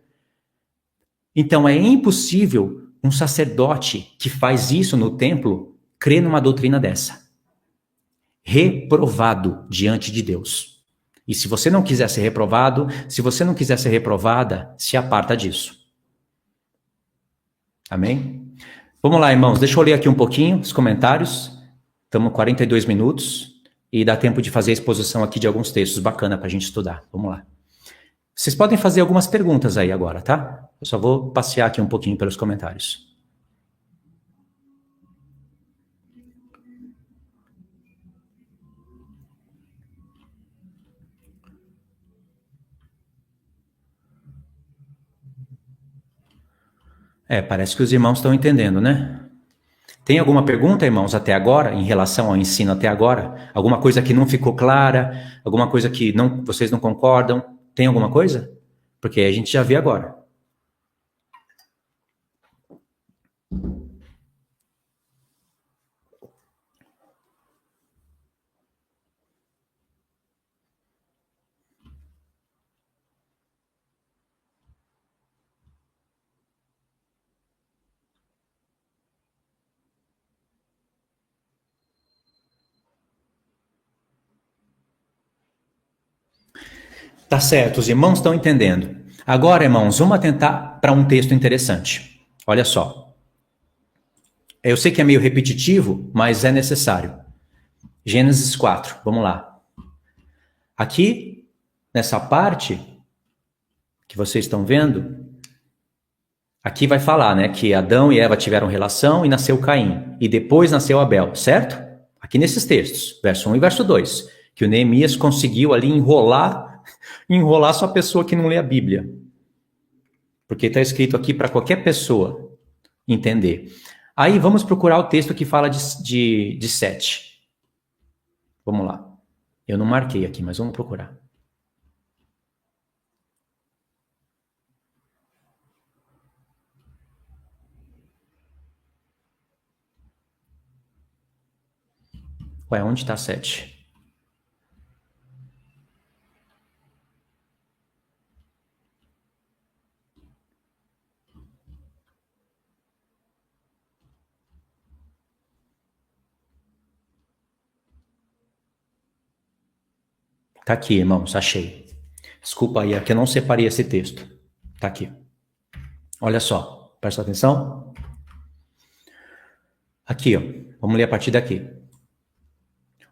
Então é impossível um sacerdote que faz isso no templo crer numa doutrina dessa. Reprovado diante de Deus. E se você não quiser ser reprovado, se você não quiser ser reprovada, se aparta disso. Amém? Vamos lá, irmãos. Deixa eu ler aqui um pouquinho os comentários. Estamos 42 minutos. E dá tempo de fazer a exposição aqui de alguns textos bacana para a gente estudar. Vamos lá. Vocês podem fazer algumas perguntas aí agora, tá? Eu só vou passear aqui um pouquinho pelos comentários. Parece que os irmãos estão entendendo, né? Tem alguma pergunta, irmãos, até agora, em relação ao ensino até agora? Alguma coisa que não ficou clara? Alguma coisa que vocês não concordam? Tem alguma coisa? Porque a gente já vê agora. Tá certo, os irmãos estão entendendo. Agora, irmãos, vamos atentar para um texto interessante. Olha só. Eu sei que é meio repetitivo, mas é necessário. Gênesis 4, vamos lá. Aqui, nessa parte que vocês estão vendo, aqui vai falar, né, que Adão e Eva tiveram relação e nasceu Caim. E depois nasceu Abel, certo? Aqui nesses textos, verso 1 e verso 2. Que o Neemias conseguiu ali enrolar só a pessoa que não lê a Bíblia. Porque está escrito aqui para qualquer pessoa entender. Aí vamos procurar o texto que fala de Sete. Vamos lá. Eu não marquei aqui, mas vamos procurar. Ué, onde está Sete? Tá aqui, irmãos, achei. Desculpa aí, é que eu não separei esse texto. Tá aqui. Olha só, presta atenção. Aqui, ó. Vamos ler a partir daqui.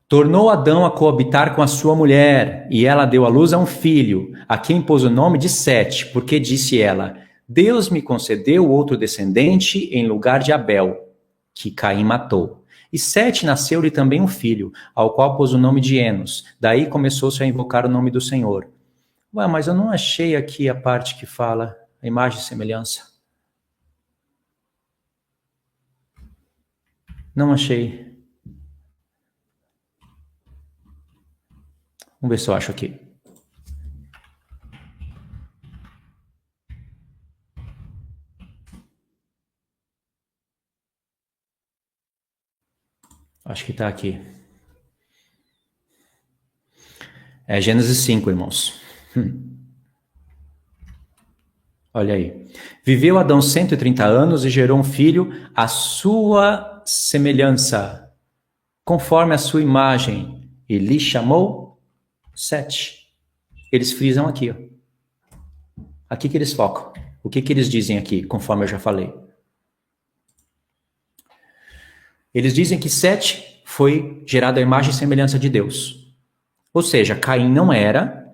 Tornou Adão a coabitar com a sua mulher, e ela deu à luz a um filho, a quem pôs o nome de Sete, porque disse ela: Deus me concedeu outro descendente em lugar de Abel, que Caim matou. E Sete nasceu-lhe também um filho, ao qual pôs o nome de Enos. Daí começou-se a invocar o nome do Senhor. Ué, mas eu não achei aqui a parte que fala a imagem e semelhança. Não achei. Vamos ver se eu acho aqui. Acho que está aqui. É Gênesis 5, irmãos. Olha aí. Viveu Adão 130 anos e gerou um filho à sua semelhança, conforme a sua imagem, e lhe chamou Sete. Eles frisam aqui, ó. Aqui que eles focam. O que eles dizem aqui, conforme eu já falei? Eles dizem que Sete foi gerado à imagem e semelhança de Deus. Ou seja, Caim não era.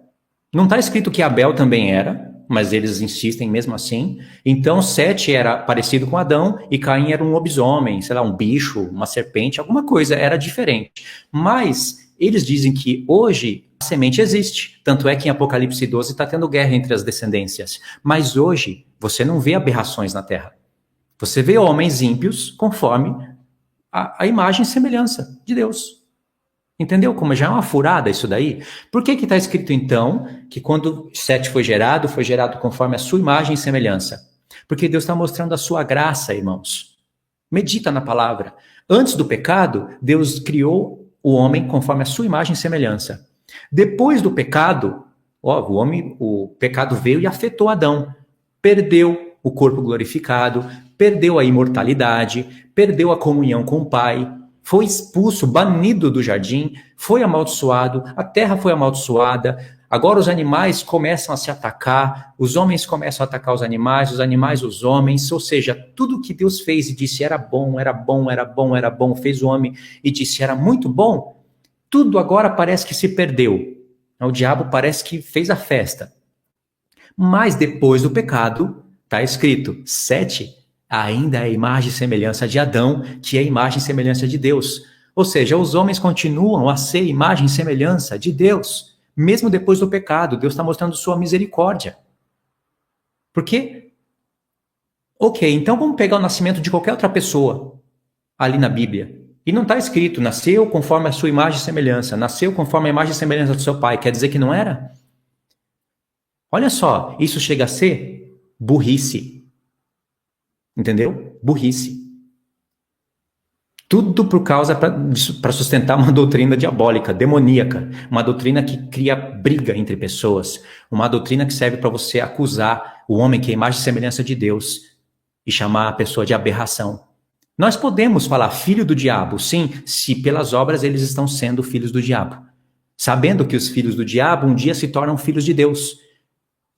Não está escrito que Abel também era, mas eles insistem mesmo assim. Então, Sete era parecido com Adão e Caim era um lobisomem, sei lá, um bicho, uma serpente, alguma coisa, era diferente. Mas eles dizem que hoje a semente existe. Tanto é que em Apocalipse 12 está tendo guerra entre as descendências. Mas hoje você não vê aberrações na terra. Você vê homens ímpios conforme a imagem e semelhança de Deus. Entendeu como já é uma furada isso daí? Por que está escrito então que quando Sete foi gerado conforme a sua imagem e semelhança? Porque Deus está mostrando a sua graça, irmãos. Medita na palavra. Antes do pecado, Deus criou o homem conforme a sua imagem e semelhança. Depois do pecado, o pecado veio e afetou Adão. Perdeu o corpo glorificado, perdeu a imortalidade, perdeu a comunhão com o Pai, foi expulso, banido do jardim, foi amaldiçoado, a terra foi amaldiçoada, agora os animais começam a se atacar, os homens começam a atacar os animais os homens, ou seja, tudo que Deus fez e disse era bom, era bom, era bom, era bom, fez o homem e disse era muito bom, tudo agora parece que se perdeu. O diabo parece que fez a festa. Mas depois do pecado, está escrito, Sete ainda é a imagem e semelhança de Adão, que é a imagem e semelhança de Deus. Ou seja, os homens continuam a ser imagem e semelhança de Deus, mesmo depois do pecado. Deus está mostrando sua misericórdia. Por quê? Ok, então vamos pegar o nascimento de qualquer outra pessoa ali na Bíblia. E não está escrito, nasceu conforme a sua imagem e semelhança, nasceu conforme a imagem e semelhança do seu pai. Quer dizer que não era? Olha só, isso chega a ser burrice. Entendeu? Burrice. Tudo por causa para sustentar uma doutrina diabólica, demoníaca, uma doutrina que cria briga entre pessoas, uma doutrina que serve para você acusar o homem que é a imagem e semelhança de Deus e chamar a pessoa de aberração. Nós podemos falar filho do diabo, sim, se pelas obras eles estão sendo filhos do diabo, sabendo que os filhos do diabo um dia se tornam filhos de Deus,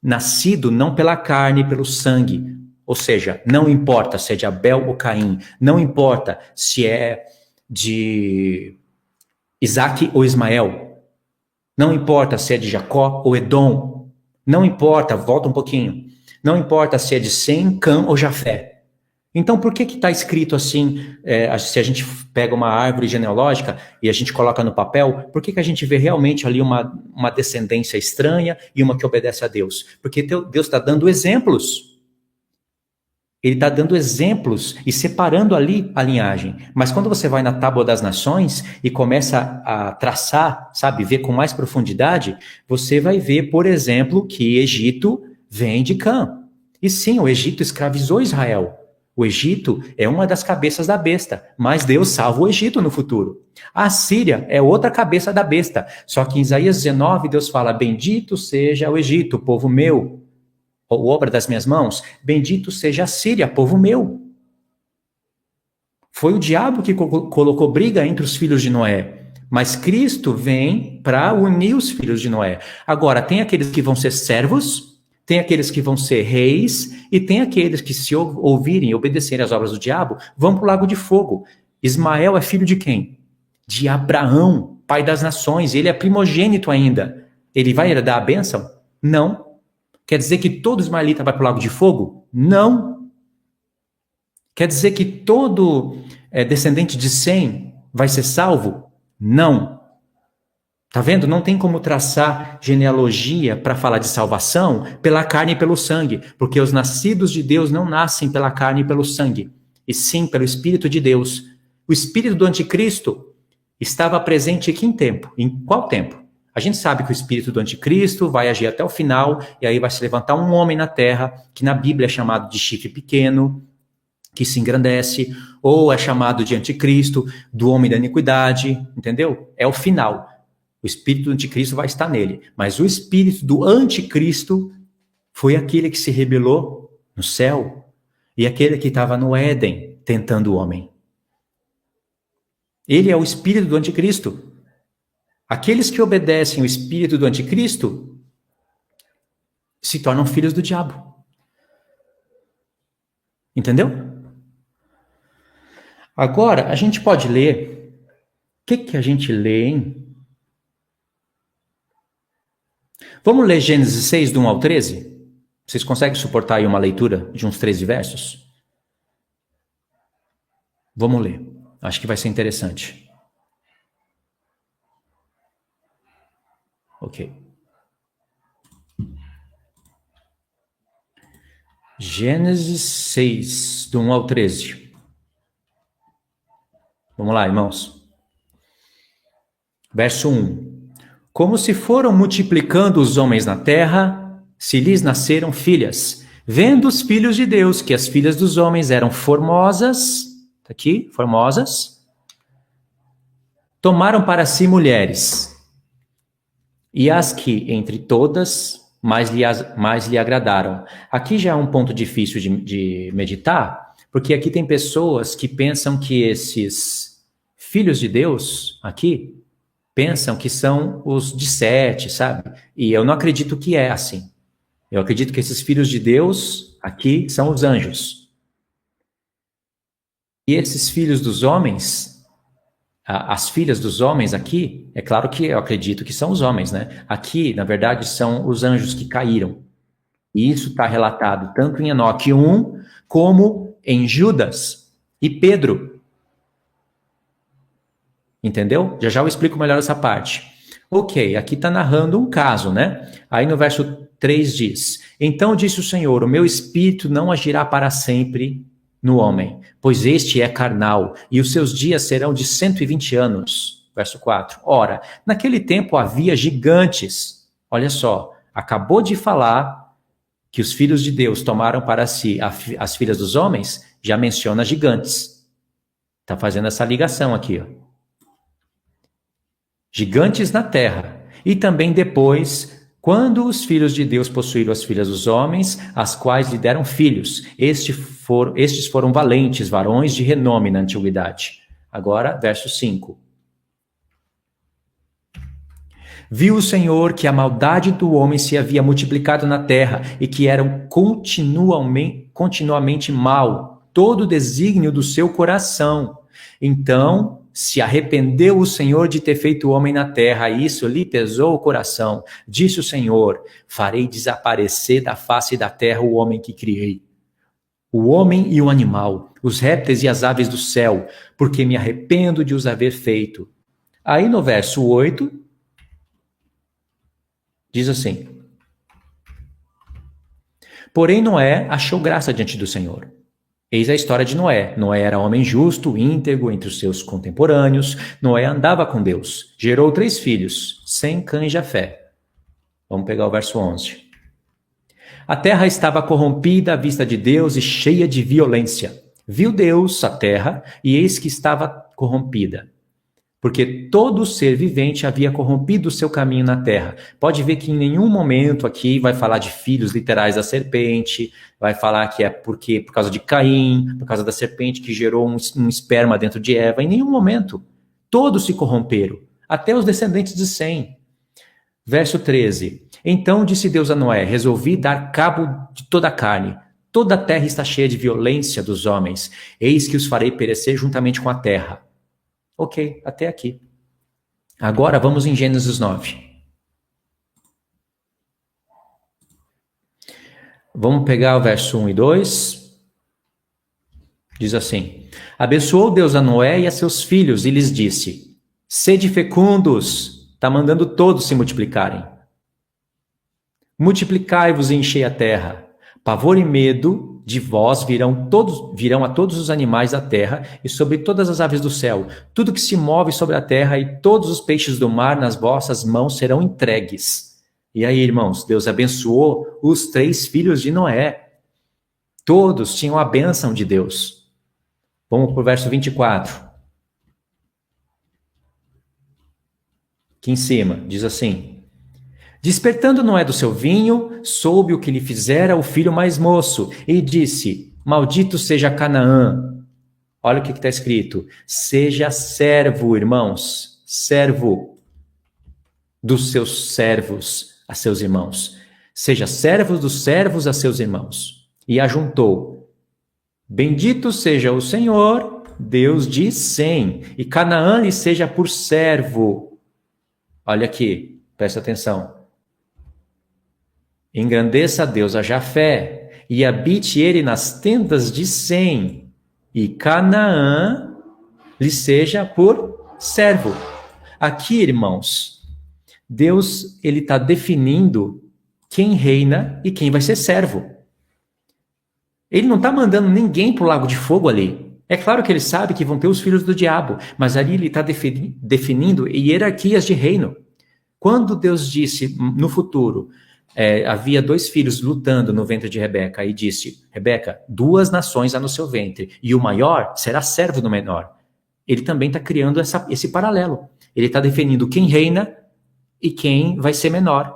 nascido não pela carne e pelo sangue. Ou seja, não importa se é de Abel ou Caim, não importa se é de Isaac ou Ismael, não importa se é de Jacó ou Edom, não importa, volta um pouquinho, não importa se é de Sem, Cã ou Jafé. Então, por que está escrito assim, se a gente pega uma árvore genealógica e a gente coloca no papel, por que a gente vê realmente ali uma descendência estranha e uma que obedece a Deus? Porque Deus está dando exemplos. Ele está dando exemplos e separando ali a linhagem. Mas quando você vai na Tábua das Nações e começa a traçar, sabe, ver com mais profundidade, você vai ver, por exemplo, que Egito vem de Cã. E sim, o Egito escravizou Israel. O Egito é uma das cabeças da besta, mas Deus salva o Egito no futuro. A Síria é outra cabeça da besta. Só que em Isaías 19, Deus fala, bendito seja o Egito, povo meu, ou obra das minhas mãos, bendito seja a Síria, povo meu. Foi o diabo que colocou briga entre os filhos de Noé. Mas Cristo vem para unir os filhos de Noé. Agora, tem aqueles que vão ser servos, tem aqueles que vão ser reis, e tem aqueles que, se ouvirem e obedecerem às obras do diabo, vão para o lago de fogo. Ismael é filho de quem? De Abraão, pai das nações. Ele é primogênito ainda. Ele vai herdar a bênção? Não. Quer dizer que todo ismaelita vai para o lago de fogo? Não. Quer dizer que todo descendente de Sem vai ser salvo? Não. Tá vendo? Não tem como traçar genealogia para falar de salvação pela carne e pelo sangue, porque os nascidos de Deus não nascem pela carne e pelo sangue, e sim pelo Espírito de Deus. O espírito do anticristo estava presente aqui em tempo. Em qual tempo? A gente sabe que o espírito do anticristo vai agir até o final, e aí vai se levantar um homem na terra, que na Bíblia é chamado de chifre pequeno, que se engrandece, ou é chamado de anticristo, do homem da iniquidade, entendeu? É o final. O espírito do anticristo vai estar nele. Mas o espírito do anticristo foi aquele que se rebelou no céu, e aquele que estava no Éden tentando o homem. Ele é o espírito do anticristo. Aqueles que obedecem o espírito do anticristo se tornam filhos do diabo. Entendeu? Agora, a gente pode ler. O que a gente lê, hein? Vamos ler Gênesis 6, do 1 ao 13? Vocês conseguem suportar aí uma leitura de uns 13 versos? Vamos ler. Acho que vai ser interessante. Ok. Gênesis 6, do 1 ao 13. Vamos lá, irmãos. Verso 1. Como se foram multiplicando os homens na terra, se lhes nasceram filhas. Vendo os filhos de Deus que as filhas dos homens eram formosas, tá aqui, formosas, tomaram para si mulheres, e as que, entre todas, mais lhe agradaram. Aqui já é um ponto difícil de meditar, porque aqui tem pessoas que pensam que esses filhos de Deus, aqui, pensam que são os de Sete, sabe? E eu não acredito que é assim. Eu acredito que esses filhos de Deus, aqui, são os anjos. E esses filhos dos homens, as filhas dos homens aqui, é claro que eu acredito que são os homens, né? Aqui, na verdade, são os anjos que caíram. E isso está relatado tanto em Enoque 1, como em Judas e Pedro. Entendeu? Já eu explico melhor essa parte. Ok, aqui está narrando um caso, né? Aí no verso 3 diz: Então disse o Senhor, o meu espírito não agirá para sempre no homem, pois este é carnal, e os seus dias serão de 120 anos. Verso 4. Ora, naquele tempo havia gigantes. Olha só, acabou de falar que os filhos de Deus tomaram para si as filhas dos homens, já menciona gigantes. Está fazendo essa ligação aqui, ó. Gigantes na terra, e também depois, quando os filhos de Deus possuíram as filhas dos homens, as quais lhe deram filhos, estes foram valentes, varões de renome na antiguidade. Agora, verso 5. Viu o Senhor que a maldade do homem se havia multiplicado na terra, e que eram continuamente mal, todo o desígnio do seu coração. Então se arrependeu o Senhor de ter feito o homem na terra, e isso lhe pesou o coração. Disse o Senhor: farei desaparecer da face da terra o homem que criei, o homem e o animal, os répteis e as aves do céu, porque me arrependo de os haver feito. Aí no verso 8, diz assim: porém Noé achou graça diante do Senhor. Eis a história de Noé. Noé era homem justo, íntegro entre os seus contemporâneos. Noé andava com Deus. Gerou 3 filhos, Sem, Cã e Jafé. Vamos pegar o verso 11. A terra estava corrompida à vista de Deus e cheia de violência. Viu Deus a terra, e eis que estava corrompida, porque todo ser vivente havia corrompido o seu caminho na terra. Pode ver que em nenhum momento aqui vai falar de filhos literais da serpente, vai falar que é por causa de Caim, por causa da serpente que gerou um esperma dentro de Eva. Em nenhum momento. Todos se corromperam. até os descendentes de Sem. Verso 13. Então disse Deus a Noé: resolvi dar cabo de toda a carne. Toda a terra está cheia de violência dos homens. Eis que os farei perecer juntamente com a terra. Ok, até aqui. Agora vamos em Gênesis 9. Vamos pegar o verso 1 e 2. Diz assim: abençoou Deus a Noé e a seus filhos e lhes disse: sede fecundos. Está mandando todos se multiplicarem. Multiplicai-vos e enchei a terra. Pavor e medo de vós virão a todos os animais da terra e sobre todas as aves do céu. Tudo que se move sobre a terra e todos os peixes do mar nas vossas mãos serão entregues. E aí, irmãos, Deus abençoou os 3 filhos de Noé. Todos tinham a bênção de Deus. Vamos para o verso 24. Aqui em cima, diz assim: despertando Noé do seu vinho, soube o que lhe fizera o filho mais moço, e disse: maldito seja Canaã. Olha o que está escrito: seja servo, irmãos, servo dos seus servos a seus irmãos. Seja servo dos servos a seus irmãos. E ajuntou: bendito seja o Senhor, Deus de Sem, e Canaã lhe seja por servo. Olha aqui, presta atenção. Engrandeça a Deus a Jafé, e habite ele nas tendas de Sem, e Canaã lhe seja por servo. Aqui, irmãos, Deus ele está definindo quem reina e quem vai ser servo. Ele não está mandando ninguém para o lago de fogo ali. É claro que ele sabe que vão ter os filhos do diabo, mas ali ele está definindo hierarquias de reino. Quando Deus disse no futuro, havia 2 filhos lutando no ventre de Rebeca, e disse: Rebeca, 2 nações há no seu ventre, e o maior será servo do menor. Ele também está criando esse paralelo. Ele está definindo quem reina e quem vai ser menor.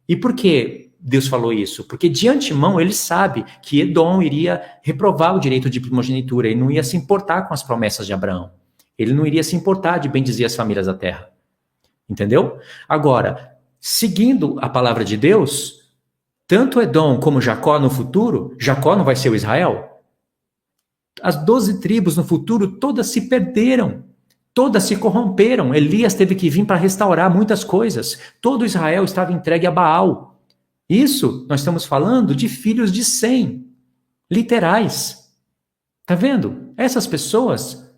E por que Deus falou isso? Porque de antemão ele sabe que Edom iria reprovar o direito de primogenitura, ele não ia se importar com as promessas de Abraão. Ele não iria se importar de bendizer as famílias da terra. Entendeu? Agora, seguindo a palavra de Deus, tanto Edom como Jacó no futuro, Jacó não vai ser o Israel? As 12 tribos no futuro todas se perderam. Todas se corromperam. Elias teve que vir para restaurar muitas coisas. Todo Israel estava entregue a Baal. Isso, nós estamos falando de filhos de Sem, literais. Tá vendo? Essas pessoas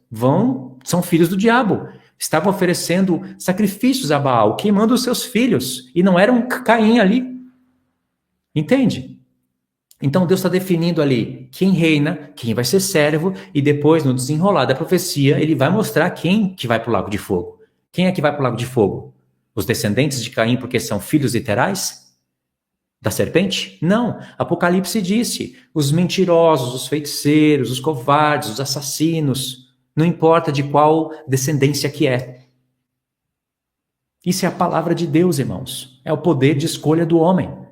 são filhos do diabo. Estavam oferecendo sacrifícios a Baal, queimando os seus filhos. E não era um Caim ali. Entende? Então Deus está definindo ali quem reina, quem vai ser servo, e depois, no desenrolar da profecia, ele vai mostrar quem que vai para o lago de fogo. Quem é que vai para o lago de fogo? Os descendentes de Caim, porque são filhos literais da serpente? Não. Apocalipse disse: os mentirosos, os feiticeiros, os covardes, os assassinos, não importa de qual descendência que é. Isso é a palavra de Deus, irmãos. É o poder de escolha do homem.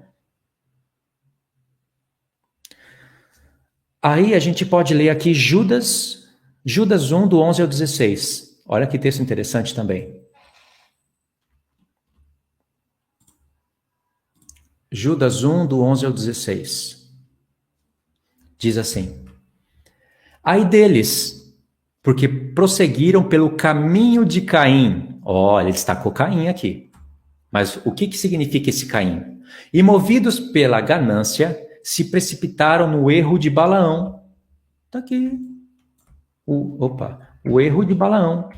Aí a gente pode ler aqui Judas 1, do 11 ao 16. Olha que texto interessante também. Judas 1, do 11 ao 16. Diz assim: ai deles, porque prosseguiram pelo caminho de Caim. Olha, ele destacou Caim aqui. Mas o que significa esse Caim? E movidos pela ganância, se precipitaram no erro de Balaão. Está aqui. O erro de Balaão.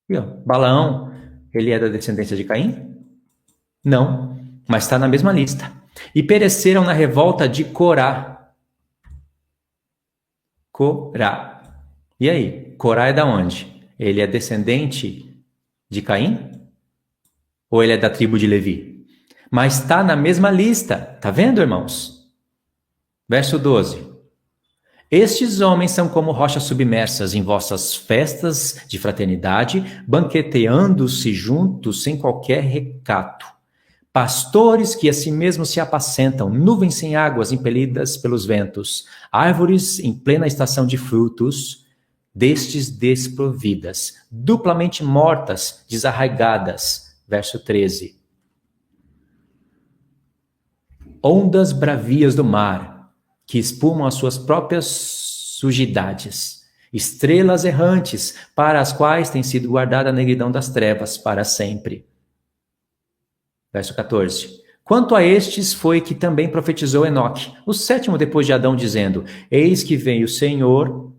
Aqui, ó. Balaão, ele é da descendência de Caim? Não, mas está na mesma lista. E pereceram na revolta de Corá. Corá. E aí? Corá é da onde? Ele é descendente de Caim? Ou ele é da tribo de Levi? Mas está na mesma lista. Tá vendo, irmãos? Verso 12. Estes homens são como rochas submersas em vossas festas de fraternidade, banqueteando-se juntos sem qualquer recato. Pastores que a si mesmos se apacentam, nuvens sem águas impelidas pelos ventos, árvores em plena estação de frutos, destes desprovidas, duplamente mortas, desarraigadas. Verso 13. Ondas bravias do mar, que espumam as suas próprias sujidades, estrelas errantes, para as quais tem sido guardada a negridão das trevas para sempre. Verso 14. Quanto a estes foi que também profetizou Enoque, o sétimo depois de Adão, dizendo: Eis que veio o Senhor,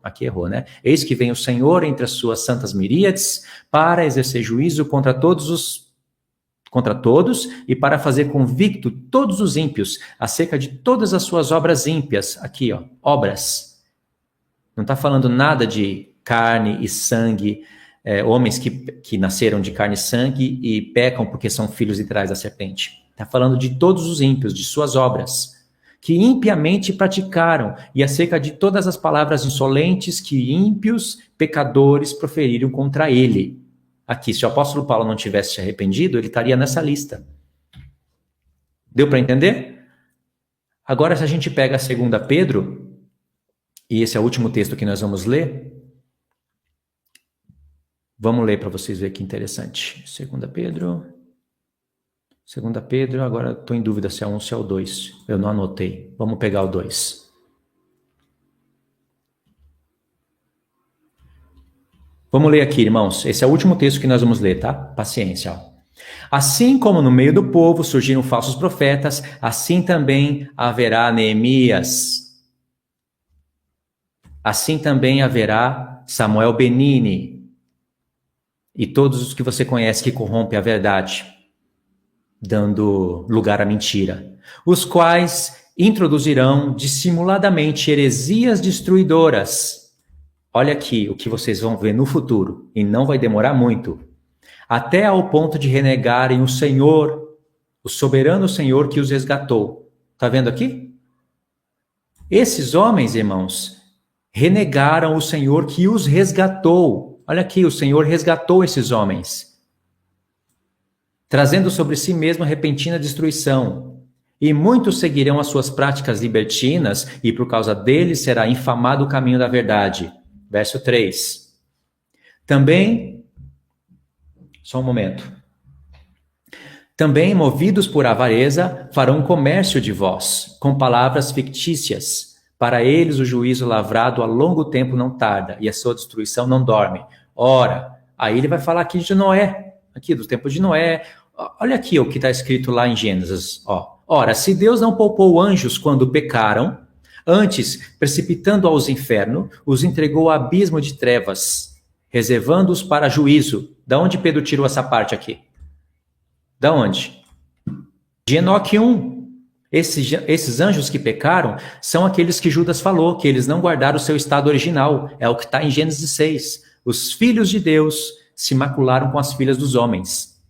aqui errou, né? Eis que vem o Senhor entre as suas santas miríades, para exercer juízo contra todos e para fazer convicto todos os ímpios acerca de todas as suas obras ímpias. Aqui, ó, obras. Não está falando nada de carne e sangue, homens que nasceram de carne e sangue e pecam porque são filhos literais da serpente. Está falando de todos os ímpios, de suas obras, que impiamente praticaram, e acerca de todas as palavras insolentes que ímpios pecadores proferiram contra ele. Aqui, se o apóstolo Paulo não tivesse se arrependido, ele estaria nessa lista. Deu para entender? Agora, se a gente pega a 2 Pedro, e esse é o último texto que nós vamos ler, vamos ler para vocês verem que interessante. 2 Pedro, agora estou em dúvida se é 1 ou se é o 2. Eu não anotei. Vamos pegar o 2. Vamos ler aqui, irmãos. Esse é o último texto que nós vamos ler, tá? Paciência. Ó. Assim como no meio do povo surgiram falsos profetas, assim também haverá Neemias. Assim também haverá Samuel Benini. E todos os que você conhece que corrompem a verdade, dando lugar à mentira, os quais introduzirão dissimuladamente heresias destruidoras. Olha aqui o que vocês vão ver no futuro, e não vai demorar muito, até ao ponto de renegarem o Senhor, o soberano Senhor que os resgatou. Está vendo aqui? Esses homens, irmãos, renegaram o Senhor que os resgatou. Olha aqui, o Senhor resgatou esses homens, trazendo sobre si mesmo repentina destruição. E muitos seguirão as suas práticas libertinas, e por causa deles será infamado o caminho da verdade. Verso 3. Também, só um momento. Também, movidos por avareza, farão comércio de vós, com palavras fictícias. Para eles o juízo lavrado a longo tempo não tarda, e a sua destruição não dorme. Ora, aí ele vai falar aqui de Noé, aqui do tempo de Noé. Olha aqui o que está escrito lá em Gênesis. Ó. Ora, se Deus não poupou anjos quando pecaram, antes, precipitando aos infernos, os entregou ao abismo de trevas, reservando-os para juízo. Da onde Pedro tirou essa parte aqui? Da onde? De Enoque 1. Esses anjos que pecaram são aqueles que Judas falou, que eles não guardaram o seu estado original. É o que está em Gênesis 6. Os filhos de Deus se macularam com as filhas dos homens.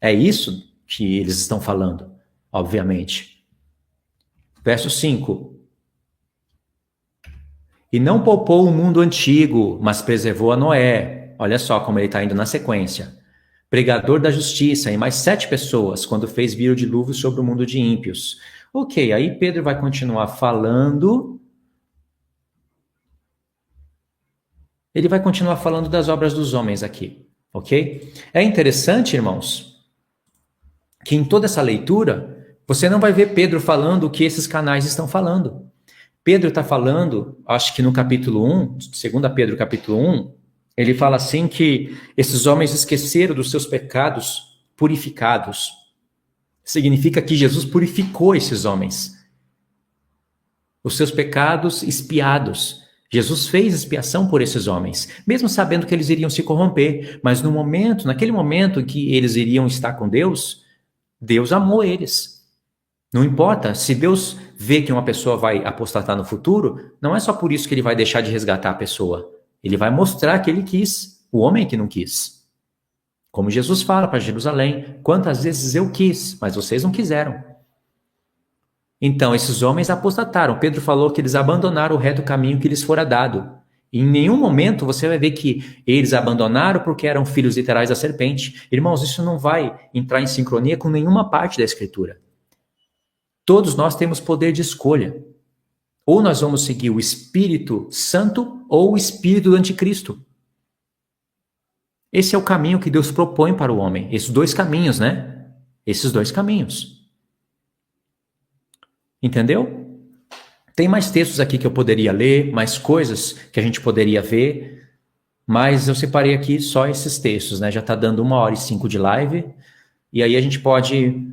É isso que eles estão falando, obviamente. Verso 5. E não poupou o mundo antigo, mas preservou a Noé. Olha só como ele está indo na sequência. Pregador da justiça, e mais 7 pessoas, quando fez vir o dilúvio sobre o mundo de ímpios. Ok, aí Pedro vai continuar falando. Ele vai continuar falando das obras dos homens aqui, ok? É interessante, irmãos, que em toda essa leitura, você não vai ver Pedro falando o que esses canais estão falando. Pedro está falando, acho que no capítulo 1, 2 Pedro capítulo 1, ele fala assim que esses homens esqueceram dos seus pecados purificados. Significa que Jesus purificou esses homens. Os seus pecados expiados. Jesus fez expiação por esses homens, mesmo sabendo que eles iriam se corromper. Mas naquele momento em que eles iriam estar com Deus, Deus amou eles. Não importa, se Deus vê que uma pessoa vai apostatar no futuro, não é só por isso que ele vai deixar de resgatar a pessoa. Ele vai mostrar que ele quis, o homem que não quis. Como Jesus fala para Jerusalém, quantas vezes eu quis, mas vocês não quiseram. Então, esses homens apostataram. Pedro falou que eles abandonaram o reto caminho que lhes fora dado. E em nenhum momento você vai ver que eles abandonaram porque eram filhos literais da serpente. Irmãos, isso não vai entrar em sincronia com nenhuma parte da Escritura. Todos nós temos poder de escolha. Ou nós vamos seguir o Espírito Santo ou o Espírito do Anticristo. Esse é o caminho que Deus propõe para o homem. Esses dois caminhos, né? Esses dois caminhos. Entendeu? Tem mais textos aqui que eu poderia ler, mais coisas que a gente poderia ver, mas eu separei aqui só esses textos, né? Já está dando 1h05 de live, e aí a gente pode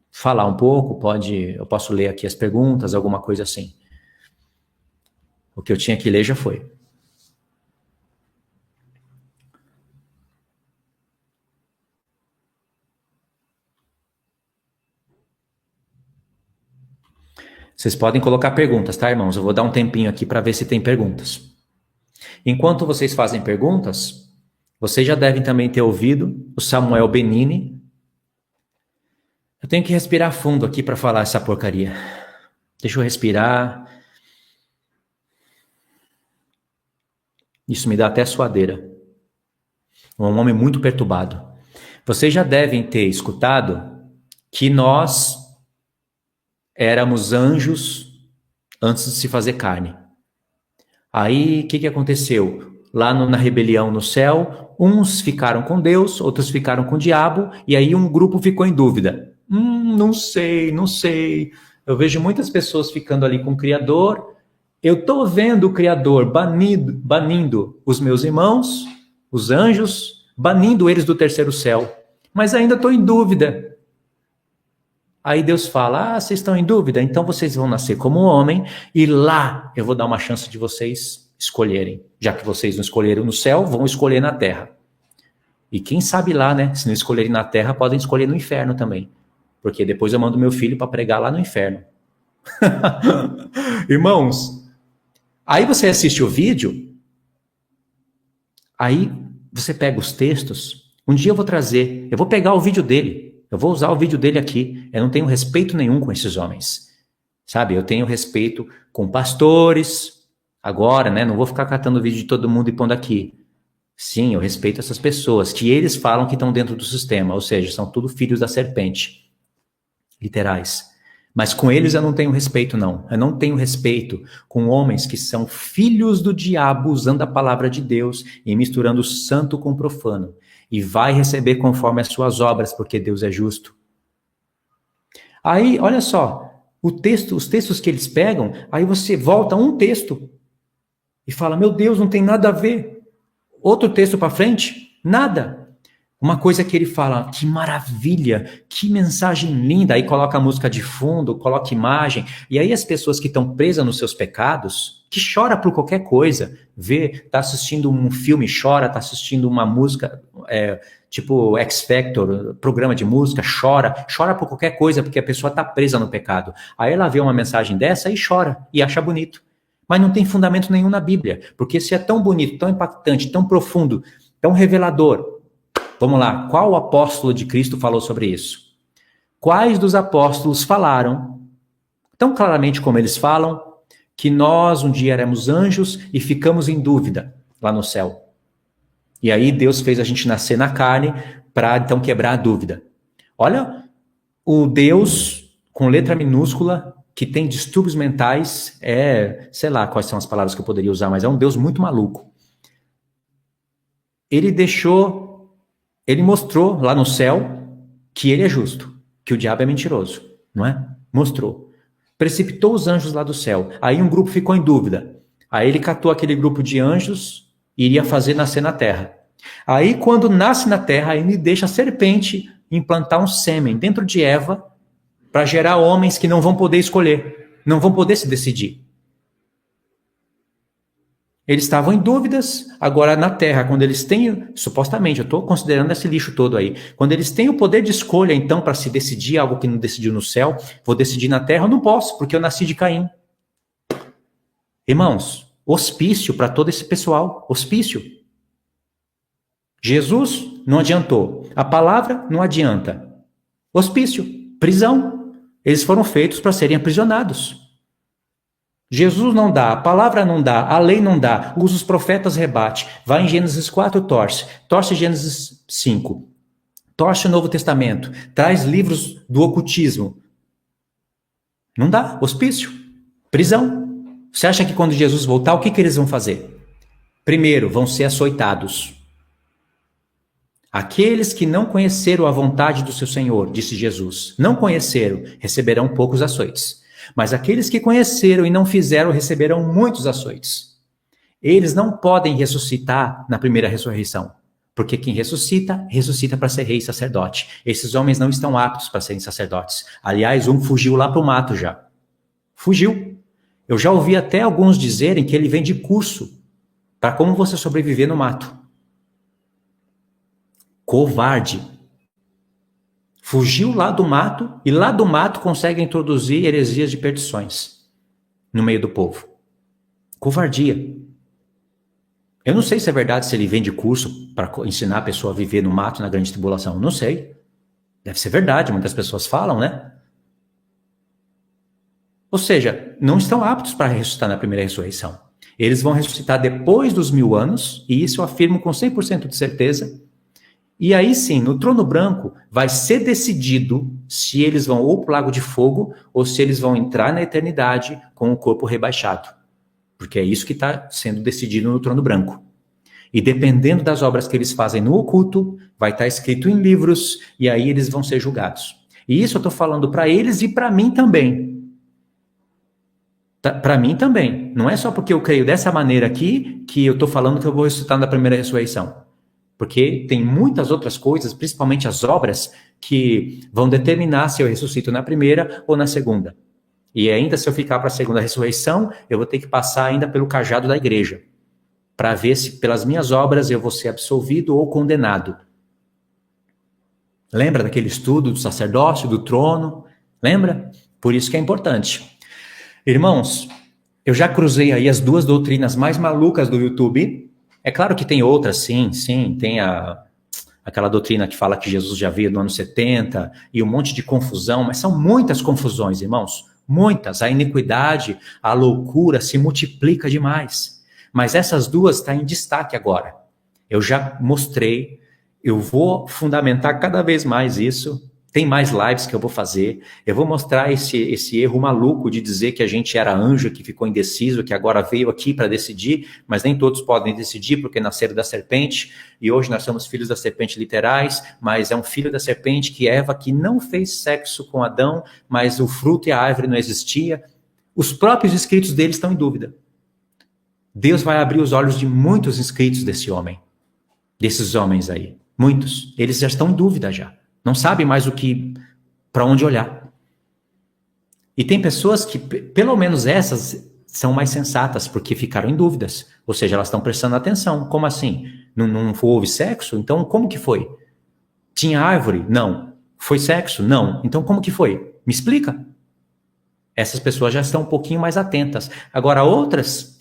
falar um pouco, eu posso ler aqui as perguntas, alguma coisa assim. O que eu tinha que ler já foi. Vocês podem colocar perguntas, tá, irmãos? Eu vou dar um tempinho aqui para ver se tem perguntas. Enquanto vocês fazem perguntas, vocês já devem também ter ouvido o Samuel Benini. Eu tenho que respirar fundo aqui para falar essa porcaria. Deixa eu respirar. Isso me dá até suadeira. Um homem muito perturbado. Vocês já devem ter escutado que nós éramos anjos antes de se fazer carne. Aí, o que aconteceu? Lá na rebelião no céu, uns ficaram com Deus, outros ficaram com o diabo, e aí um grupo ficou em dúvida. Não sei. Eu vejo muitas pessoas ficando ali com o Criador. Eu estou vendo o Criador banindo os meus irmãos, os anjos, banindo eles do terceiro céu. Mas ainda estou em dúvida. Aí Deus fala, vocês estão em dúvida? Então vocês vão nascer como homem e lá eu vou dar uma chance de vocês escolherem. Já que vocês não escolheram no céu, vão escolher na terra. E quem sabe lá, né? Se não escolherem na terra, podem escolher no inferno também. Porque depois eu mando meu filho para pregar lá no inferno. Irmãos, aí você assiste o vídeo, aí você pega os textos. Um dia eu vou pegar o vídeo dele. Eu vou usar o vídeo dele aqui. Eu não tenho respeito nenhum com esses homens. Sabe? Eu tenho respeito com pastores. Agora, né? Não vou ficar catando o vídeo de todo mundo e pondo aqui. Sim, eu respeito essas pessoas que eles falam que estão dentro do sistema. Ou seja, são tudo filhos da serpente. Literais. Mas com eles eu não tenho respeito, não. Eu não tenho respeito com homens que são filhos do diabo, usando a palavra de Deus e misturando o santo com o profano. E vai receber conforme as suas obras, porque Deus é justo. Aí, olha só, os textos que eles pegam, aí você volta um texto e fala, meu Deus, não tem nada a ver. Outro texto para frente, nada. Uma coisa que ele fala, que maravilha, que mensagem linda. Aí coloca a música de fundo, coloca imagem. E aí as pessoas que estão presas nos seus pecados, que chora por qualquer coisa, tá assistindo um filme, chora, tá assistindo uma música, tipo X Factor, programa de música, chora por qualquer coisa, porque a pessoa está presa no pecado. Aí ela vê uma mensagem dessa e chora, e acha bonito. Mas não tem fundamento nenhum na Bíblia, porque se é tão bonito, tão impactante, tão profundo, tão revelador. Vamos lá, qual apóstolo de Cristo falou sobre isso? Quais dos apóstolos falaram, tão claramente como eles falam, que nós um dia éramos anjos e ficamos em dúvida lá no céu? E aí Deus fez a gente nascer na carne para então quebrar a dúvida. Olha, o Deus com letra minúscula, que tem distúrbios mentais, sei lá quais são as palavras que eu poderia usar, mas é um Deus muito maluco. Ele mostrou lá no céu que ele é justo, que o diabo é mentiroso, não é? Mostrou. Precipitou os anjos lá do céu. Aí um grupo ficou em dúvida. Aí ele catou aquele grupo de anjos e iria fazer nascer na terra. Aí quando nasce na terra, ele deixa a serpente implantar um sêmen dentro de Eva para gerar homens que não vão poder escolher, não vão poder se decidir. Eles estavam em dúvidas, agora na Terra, quando eles têm, supostamente, eu estou considerando esse lixo todo aí, quando eles têm o poder de escolha, então, para se decidir algo que não decidiu no céu, vou decidir na Terra, eu não posso, porque eu nasci de Caim. Irmãos, hospício para todo esse pessoal, hospício. Jesus não adiantou, a palavra não adianta. Hospício, prisão, eles foram feitos para serem aprisionados. Jesus não dá, a palavra não dá, a lei não dá, usa os profetas, rebate. Vai em Gênesis 4, torce Gênesis 5, torce o Novo Testamento, traz livros do ocultismo. Não dá, hospício, prisão. Você acha que quando Jesus voltar, o que eles vão fazer? Primeiro, vão ser açoitados. Aqueles que não conheceram a vontade do seu Senhor, disse Jesus, não conheceram, receberão poucos açoites. Mas aqueles que conheceram e não fizeram, receberão muitos açoites. Eles não podem ressuscitar na primeira ressurreição. Porque quem ressuscita, ressuscita para ser rei e sacerdote. Esses homens não estão aptos para serem sacerdotes. Aliás, um fugiu lá para o mato já. Fugiu. Eu já ouvi até alguns dizerem que ele vem de curso para como você sobreviver no mato. Covarde. Fugiu lá do mato e lá do mato consegue introduzir heresias de perdições no meio do povo. Covardia. Eu não sei se é verdade se ele vem de curso para ensinar a pessoa a viver no mato na grande tribulação. Não sei. Deve ser verdade, muitas pessoas falam, né? Ou seja, não estão aptos para ressuscitar na primeira ressurreição. Eles vão ressuscitar depois dos 1000 anos, e isso eu afirmo com 100% de certeza. E aí sim, no trono branco, vai ser decidido se eles vão ou para o lago de fogo, ou se eles vão entrar na eternidade com o corpo rebaixado. Porque é isso que está sendo decidido no trono branco. E dependendo das obras que eles fazem no oculto, vai estar escrito em livros, e aí eles vão ser julgados. E isso eu estou falando para eles e para mim também. Para mim também. Não é só porque eu creio dessa maneira aqui que eu estou falando que eu vou ressuscitar na primeira ressurreição. Porque tem muitas outras coisas, principalmente as obras, que vão determinar se eu ressuscito na primeira ou na segunda. E ainda se eu ficar para a segunda ressurreição, eu vou ter que passar ainda pelo cajado da igreja, para ver se pelas minhas obras eu vou ser absolvido ou condenado. Lembra daquele estudo do sacerdócio, do trono? Lembra? Por isso que é importante. Irmãos, eu já cruzei aí as duas doutrinas mais malucas do YouTube. É claro que tem outras, sim, tem aquela doutrina que fala que Jesus já veio no ano 70 e um monte de confusão, mas são muitas confusões, irmãos, muitas. A iniquidade, a loucura se multiplica demais. Mas essas duas estão em destaque agora. Eu já mostrei, eu vou fundamentar cada vez mais isso. Tem mais lives que eu vou fazer. Eu vou mostrar esse erro maluco de dizer que a gente era anjo, que ficou indeciso, que agora veio aqui para decidir, mas nem todos podem decidir porque nasceram da serpente, e hoje nós somos filhos da serpente literais, mas é um filho da serpente que Eva, que não fez sexo com Adão, mas o fruto e a árvore não existia. Os próprios escritos dele estão em dúvida. Deus vai abrir os olhos de muitos inscritos desse homem, desses homens aí. Muitos. Eles já estão em dúvida já. Não sabem mais para onde olhar. E tem pessoas que, pelo menos essas, são mais sensatas, porque ficaram em dúvidas. Ou seja, elas estão prestando atenção. Como assim? Não houve sexo? Então, como que foi? Tinha árvore? Não. Foi sexo? Não. Então, como que foi? Me explica. Essas pessoas já estão um pouquinho mais atentas. Agora, outras,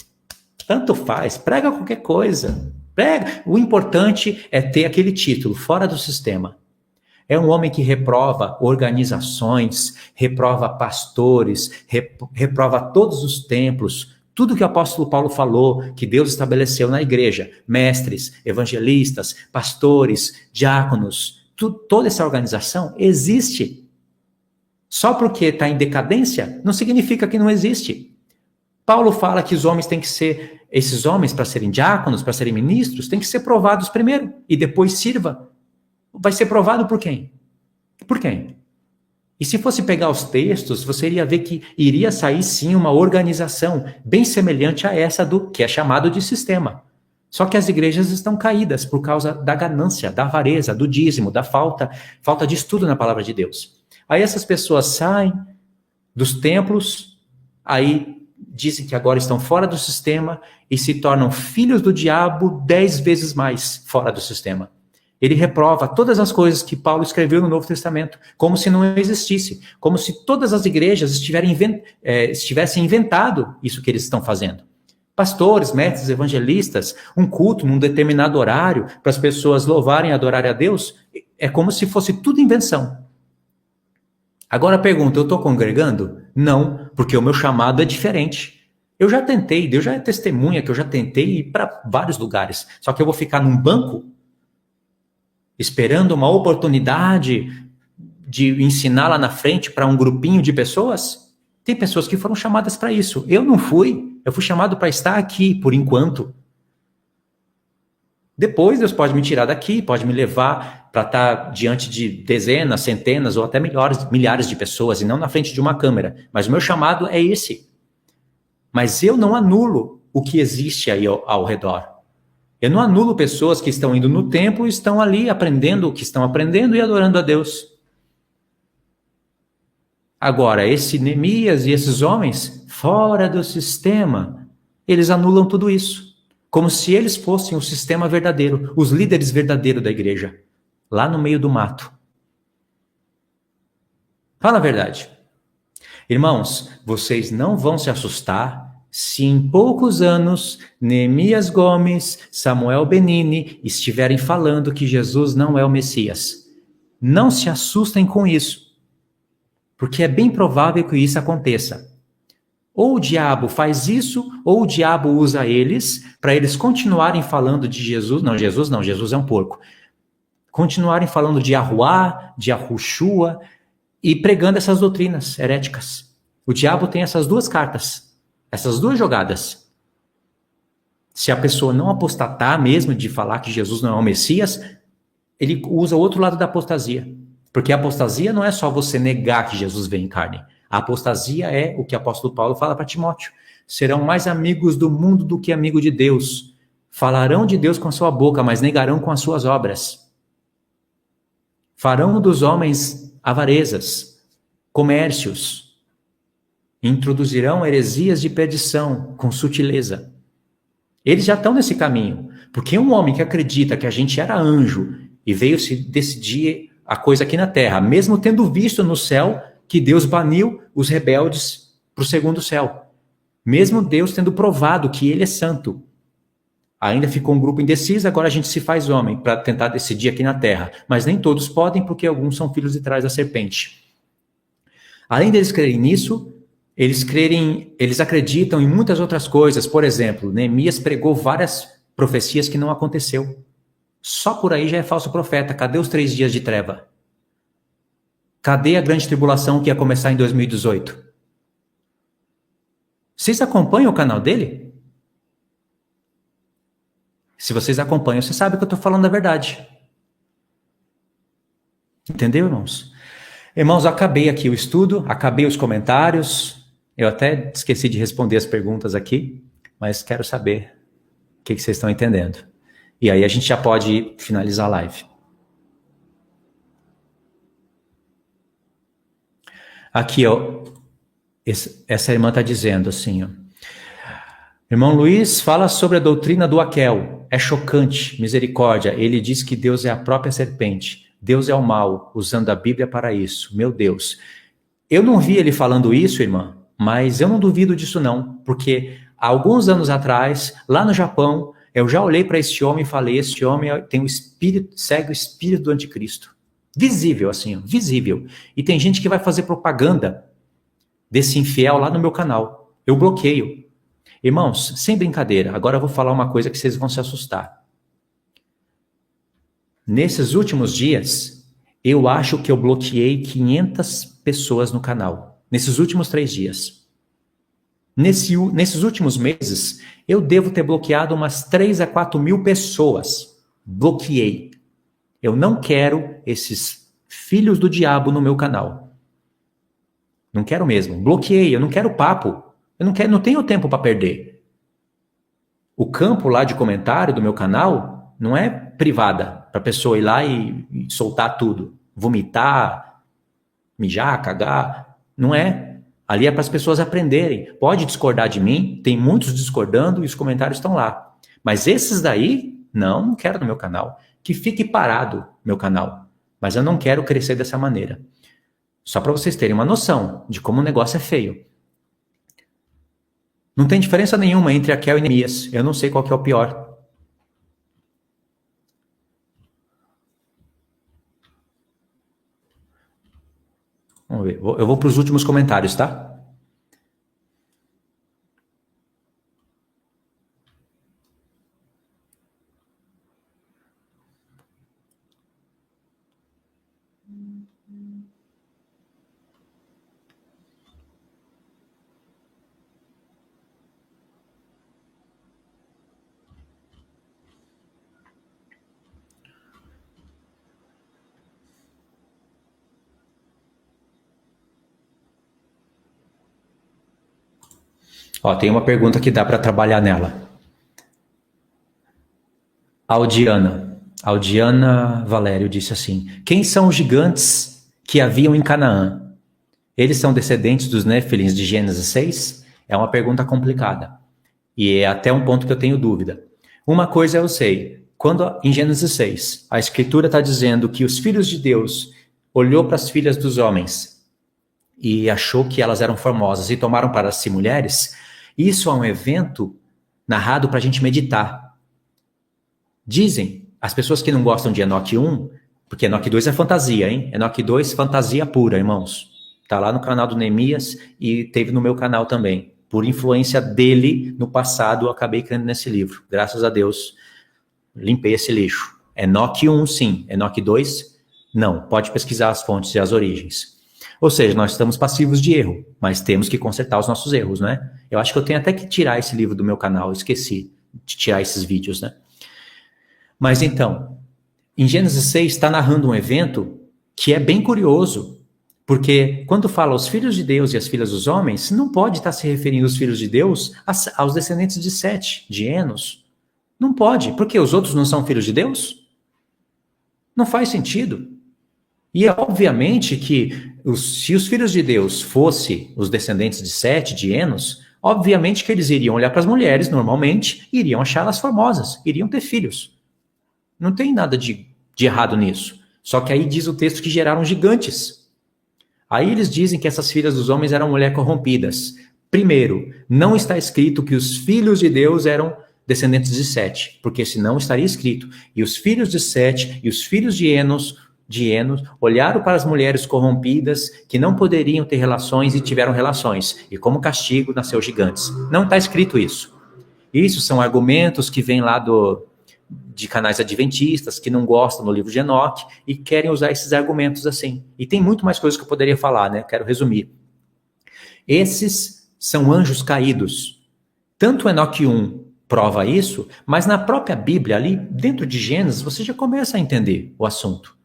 tanto faz. Prega qualquer coisa. Prega. O importante é ter aquele título, fora do sistema. É um homem que reprova organizações, reprova pastores, reprova todos os templos, tudo que o apóstolo Paulo falou, que Deus estabeleceu na igreja, mestres, evangelistas, pastores, diáconos, toda essa organização existe. Só porque está em decadência, não significa que não existe. Paulo fala que os homens têm que ser, esses homens para serem diáconos, para serem ministros, têm que ser provados primeiro, e depois sirva. Vai ser provado por quem? Por quem? E se fosse pegar os textos, você iria ver que iria sair sim uma organização bem semelhante a essa do que é chamado de sistema. Só que as igrejas estão caídas por causa da ganância, da avareza, do dízimo, da falta de estudo na palavra de Deus. Aí essas pessoas saem dos templos, aí dizem que agora estão fora do sistema e se tornam filhos do diabo 10 vezes mais fora do sistema. Ele reprova todas as coisas que Paulo escreveu no Novo Testamento, como se não existisse, como se todas as igrejas tivessem inventado isso que eles estão fazendo. Pastores, mestres, evangelistas, um culto num determinado horário para as pessoas louvarem e adorarem a Deus, é como se fosse tudo invenção. Agora a pergunta, eu estou congregando? Não, porque o meu chamado é diferente. Eu já tentei, Deus já é testemunha que eu já tentei ir para vários lugares, só que eu vou ficar num banco esperando uma oportunidade de ensinar lá na frente para um grupinho de pessoas? Tem pessoas que foram chamadas para isso. Eu não fui. Eu fui chamado para estar aqui, por enquanto. Depois Deus pode me tirar daqui, pode me levar para estar diante de dezenas, centenas ou até milhares de pessoas, e não na frente de uma câmera. Mas o meu chamado é esse. Mas eu não anulo o que existe aí ao redor. Eu não anulo pessoas que estão indo no templo e estão ali aprendendo o que estão aprendendo e adorando a Deus. Agora, esse Neemias e esses homens, fora do sistema, eles anulam tudo isso. Como se eles fossem o sistema verdadeiro, os líderes verdadeiros da igreja, lá no meio do mato. Fala a verdade. Irmãos, vocês não vão se assustar se em poucos anos Neemias Gomes, Samuel Benini estiverem falando que Jesus não é o Messias. Não se assustem com isso, porque é bem provável que isso aconteça. Ou o diabo faz isso, ou o diabo usa eles para eles continuarem falando de Jesus. Não, Jesus é um porco. Continuarem falando de Yahuwá, de Yahushua e pregando essas doutrinas heréticas. O diabo tem essas duas cartas, essas duas jogadas. Se a pessoa não apostatar mesmo de falar que Jesus não é o Messias, ele usa o outro lado da apostasia. Porque a apostasia não é só você negar que Jesus veio em carne. A apostasia é o que o apóstolo Paulo fala para Timóteo. Serão mais amigos do mundo do que amigo de Deus. Falarão de Deus com a sua boca, mas negarão com as suas obras. Farão dos homens avarezas, comércios. Introduzirão heresias de perdição com sutileza. Eles já estão nesse caminho. Porque um homem que acredita que a gente era anjo e veio se decidir a coisa aqui na terra, mesmo tendo visto no céu que Deus baniu os rebeldes para o segundo céu. Mesmo Deus tendo provado que ele é santo. Ainda ficou um grupo indeciso, agora a gente se faz homem para tentar decidir aqui na terra. Mas nem todos podem, porque alguns são filhos de trás da serpente. Além deles crerem nisso, eles acreditam em muitas outras coisas. Por exemplo, Neemias pregou várias profecias que não aconteceu. Só por aí já é falso profeta. Cadê os 3 dias de treva? Cadê a grande tribulação que ia começar em 2018? Vocês acompanham o canal dele? Se vocês acompanham, você sabe que eu estou falando a verdade. Entendeu, irmãos? Irmãos, acabei aqui o estudo, acabei os comentários. Eu até esqueci de responder as perguntas aqui, mas quero saber o que vocês estão entendendo. E aí a gente já pode finalizar a live. Aqui, ó, essa irmã está dizendo assim, ó. Irmão Luiz, fala sobre a doutrina do Aquel. É chocante, misericórdia. Ele diz que Deus é a própria serpente. Deus é o mal, usando a Bíblia para isso. Meu Deus. Eu não vi ele falando isso, irmã, mas eu não duvido disso não, porque há alguns anos atrás, lá no Japão, eu já olhei para este homem e falei, este homem tem o espírito, segue o espírito do anticristo. Visível, assim, visível. E tem gente que vai fazer propaganda desse infiel lá no meu canal. Eu bloqueio. Irmãos, sem brincadeira, agora eu vou falar uma coisa que vocês vão se assustar. Nesses últimos dias, eu acho que eu bloqueei 500 pessoas no canal. Nesses últimos 3 dias. Nesses últimos meses, eu devo ter bloqueado umas 3 a 4 mil pessoas. Bloqueei. Eu não quero esses filhos do diabo no meu canal. Não quero mesmo. Bloqueei. Eu não quero papo. Eu não tenho tempo para perder. O campo lá de comentário do meu canal não é privada para a pessoa ir lá e soltar tudo. Vomitar, mijar, cagar. Não é. Ali é para as pessoas aprenderem. Pode discordar de mim, tem muitos discordando e os comentários estão lá. Mas esses daí, não quero no meu canal. Que fique parado meu canal. Mas eu não quero crescer dessa maneira. Só para vocês terem uma noção de como o negócio é feio. Não tem diferença nenhuma entre Aquel e Neemias. Eu não sei qual que é o pior. Vamos ver. Eu vou para os últimos comentários, tá? Ó, tem uma pergunta que dá para trabalhar nela. Aldiana Valério disse assim: quem são os gigantes que haviam em Canaã? Eles são descendentes dos Néfilins de Gênesis 6? É uma pergunta complicada. E é até um ponto que eu tenho dúvida. Uma coisa eu sei. Quando em Gênesis 6, a escritura está dizendo que os filhos de Deus olhou para as filhas dos homens e achou que elas eram formosas e tomaram para si mulheres, isso é um evento narrado para a gente meditar. Dizem as pessoas que não gostam de Enoque 1, porque Enoque 2 é fantasia, hein? Enoque 2, fantasia pura, irmãos. Tá lá no canal do Neemias e teve no meu canal também. Por influência dele, no passado, eu acabei crendo nesse livro. Graças a Deus, limpei esse lixo. Enoque 1, sim. Enoque 2, não. Pode pesquisar as fontes e as origens. Ou seja, nós estamos passivos de erro, mas temos que consertar os nossos erros, né? Eu acho que eu tenho até que tirar esse livro do meu canal. Esqueci de tirar esses vídeos, né? Mas então, em Gênesis 6 está narrando um evento que é bem curioso. Porque quando fala os filhos de Deus e as filhas dos homens, não pode estar se referindo aos filhos de Deus aos descendentes de Sete, de Enos. Não pode, porque os outros não são filhos de Deus? Não faz sentido. E é obviamente que se os filhos de Deus fossem os descendentes de Sete, de Enos, obviamente que eles iriam olhar para as mulheres normalmente e iriam achá-las formosas, iriam ter filhos. Não tem nada de errado nisso. Só que aí diz o texto que geraram gigantes. Aí eles dizem que essas filhas dos homens eram mulheres corrompidas. Primeiro, não está escrito que os filhos de Deus eram descendentes de Sete, porque senão estaria escrito: e os filhos de Sete e os filhos de Enos olharam para as mulheres corrompidas que não poderiam ter relações e tiveram relações, e como castigo nasceu gigantes. Não está escrito isso. Isso são argumentos que vêm lá de canais adventistas que não gostam do livro de Enoque e querem usar esses argumentos assim. E tem muito mais coisas que eu poderia falar, né? Quero resumir. Esses são anjos caídos. Tanto Enoque 1 prova isso, mas na própria Bíblia, ali dentro de Gênesis, você já começa a entender o assunto.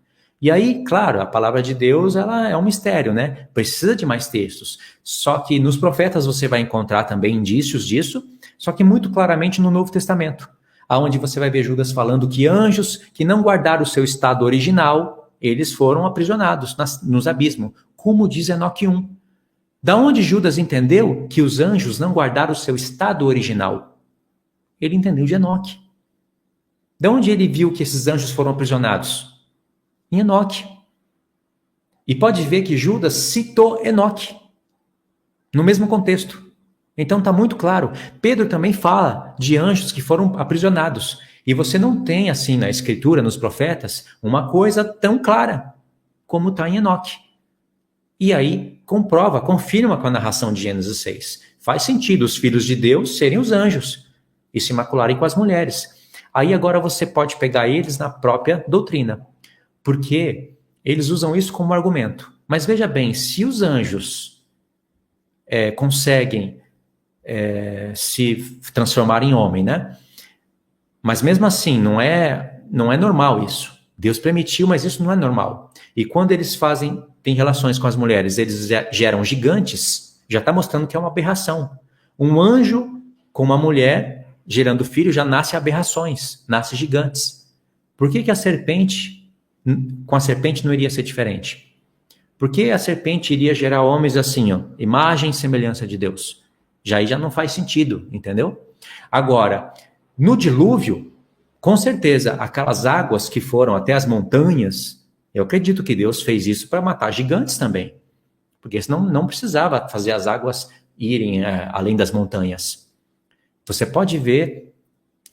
E aí, claro, a palavra de Deus, ela é um mistério, né? Precisa de mais textos. Só que nos profetas você vai encontrar também indícios disso, só que muito claramente no Novo Testamento, aonde você vai ver Judas falando que anjos que não guardaram o seu estado original, eles foram aprisionados nos abismos, como diz Enoque 1. Da onde Judas entendeu que os anjos não guardaram o seu estado original? Ele entendeu de Enoque. Da onde ele viu que esses anjos foram aprisionados? Em Enoque. E pode ver que Judas citou Enoque, no mesmo contexto. Então está muito claro. Pedro também fala de anjos que foram aprisionados. E você não tem, assim, na escritura, nos profetas, uma coisa tão clara como está em Enoque. E aí comprova, confirma com a narração de Gênesis 6. Faz sentido os filhos de Deus serem os anjos e se macularem com as mulheres. Aí agora você pode pegar eles na própria doutrina, porque eles usam isso como argumento. Mas veja bem, se os anjos conseguem se transformar em homem, né? Mas mesmo assim, não é normal isso. Deus permitiu, mas isso não é normal. E quando eles têm relações com as mulheres, eles geram gigantes, já está mostrando que é uma aberração. Um anjo com uma mulher gerando filho já nasce aberrações, nasce gigantes. Por que com a serpente não iria ser diferente? Por que a serpente iria gerar homens assim, ó, imagem e semelhança de Deus? Aí já não faz sentido, entendeu? Agora, no dilúvio, com certeza, aquelas águas que foram até as montanhas, eu acredito que Deus fez isso para matar gigantes também. Porque senão não precisava fazer as águas irem além das montanhas. Você pode ver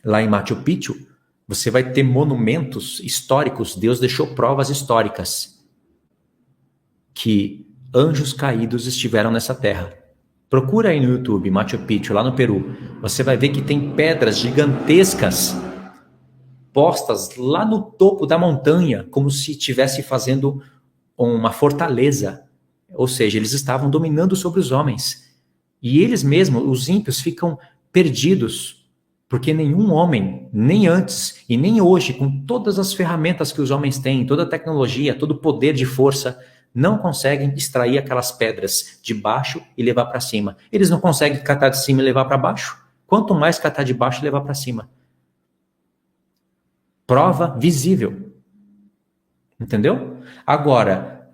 lá em Machu Picchu, você vai ter monumentos históricos, Deus deixou provas históricas que anjos caídos estiveram nessa terra. Procura aí no YouTube, Machu Picchu, lá no Peru. Você vai ver que tem pedras gigantescas postas lá no topo da montanha, como se estivesse fazendo uma fortaleza. Ou seja, eles estavam dominando sobre os homens. E eles mesmos, os ímpios, ficam perdidos, porque nenhum homem, nem antes e nem hoje, com todas as ferramentas que os homens têm, toda a tecnologia, todo o poder de força, não conseguem extrair aquelas pedras de baixo e levar para cima. Eles não conseguem catar de cima e levar para baixo. Quanto mais catar de baixo e levar para cima. Prova visível. Entendeu? Agora,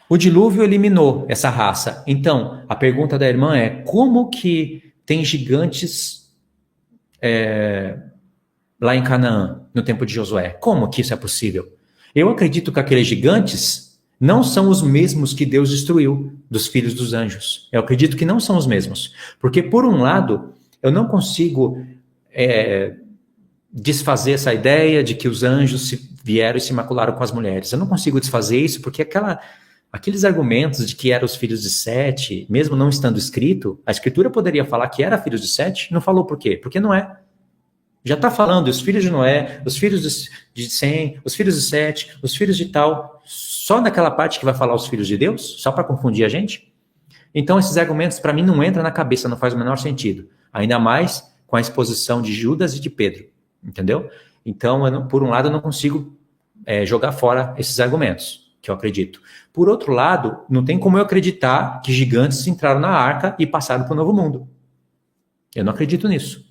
o dilúvio eliminou essa raça. Então, a pergunta da irmã é: como que tem gigantes lá em Canaã, no tempo de Josué? Como que isso é possível? Eu acredito que aqueles gigantes não são os mesmos que Deus destruiu dos filhos dos anjos. Eu acredito que não são os mesmos. Porque, por um lado, eu não consigo desfazer essa ideia de que os anjos vieram e se macularam com as mulheres. Eu não consigo desfazer isso porque aqueles argumentos de que eram os filhos de Sete, mesmo não estando escrito, a escritura poderia falar que era filhos de Sete, não falou por quê? Porque não é. Já está falando os filhos de Noé, os filhos de Sem, os filhos de Sete, os filhos de tal, só naquela parte que vai falar os filhos de Deus, só para confundir a gente. Então esses argumentos para mim não entram na cabeça, não faz o menor sentido. Ainda mais com a exposição de Judas e de Pedro, entendeu? Então, por um lado, eu não consigo jogar fora esses argumentos, que eu acredito. Por outro lado, não tem como eu acreditar que gigantes entraram na arca e passaram para o novo mundo. Eu não acredito nisso.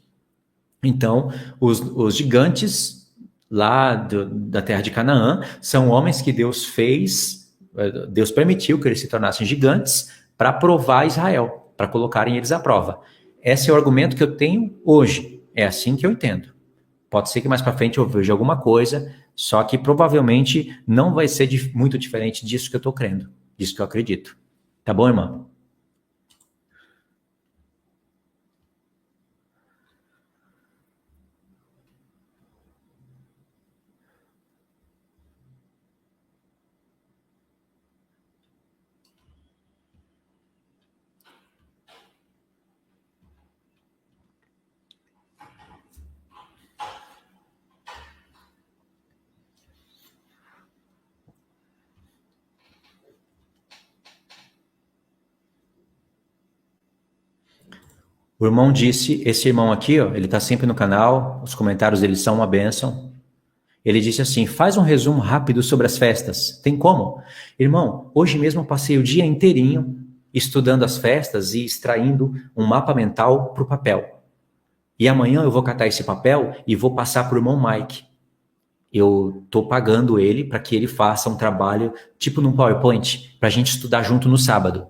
Então, os gigantes lá da terra de Canaã são homens que Deus permitiu que eles se tornassem gigantes para provar Israel, para colocarem eles à prova. Esse é o argumento que eu tenho hoje. É assim que eu entendo. Pode ser que mais para frente eu veja alguma coisa, só que provavelmente não vai ser muito diferente disso que eu estou crendo, disso que eu acredito. Tá bom, irmã? O irmão disse, esse irmão aqui, ó, ele está sempre no canal, os comentários dele são uma bênção. Ele disse assim: faz um resumo rápido sobre as festas. Tem como? Irmão, hoje mesmo eu passei o dia inteirinho estudando as festas e extraindo um mapa mental para o papel. E amanhã eu vou catar esse papel e vou passar para o irmão Mike. Eu estou pagando ele para que ele faça um trabalho tipo num PowerPoint, para a gente estudar junto no sábado.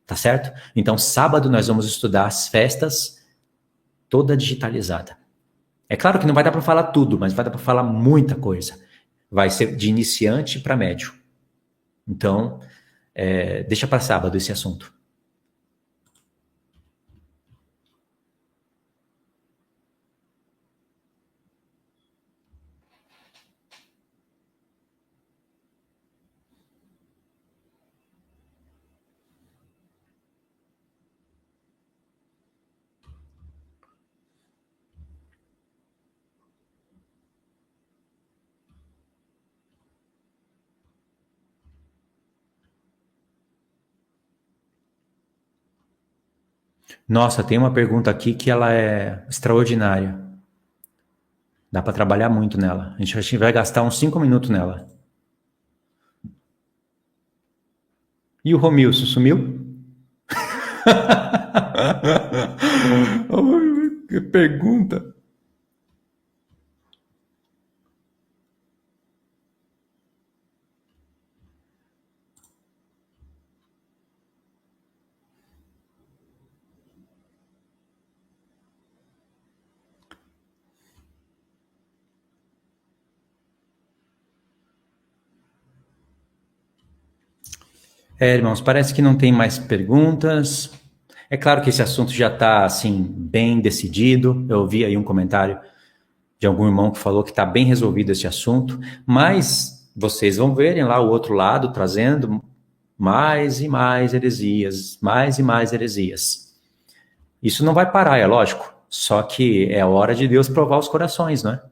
Tá certo? Então, sábado nós vamos estudar as festas toda digitalizada. É claro que não vai dar para falar tudo, mas vai dar para falar muita coisa. Vai ser de iniciante para médio. Então, deixa para sábado esse assunto. Nossa, tem uma pergunta aqui que ela é extraordinária. Dá para trabalhar muito nela. A gente vai gastar uns 5 minutos nela. E o Romilson sumiu? Que pergunta. Irmãos, parece que não tem mais perguntas. É claro que esse assunto já está, assim, bem decidido. Eu vi aí um comentário de algum irmão que falou que está bem resolvido esse assunto, mas vocês vão verem lá o outro lado trazendo mais e mais heresias, mais e mais heresias. Isso não vai parar, é lógico, só que é a hora de Deus provar os corações, não é?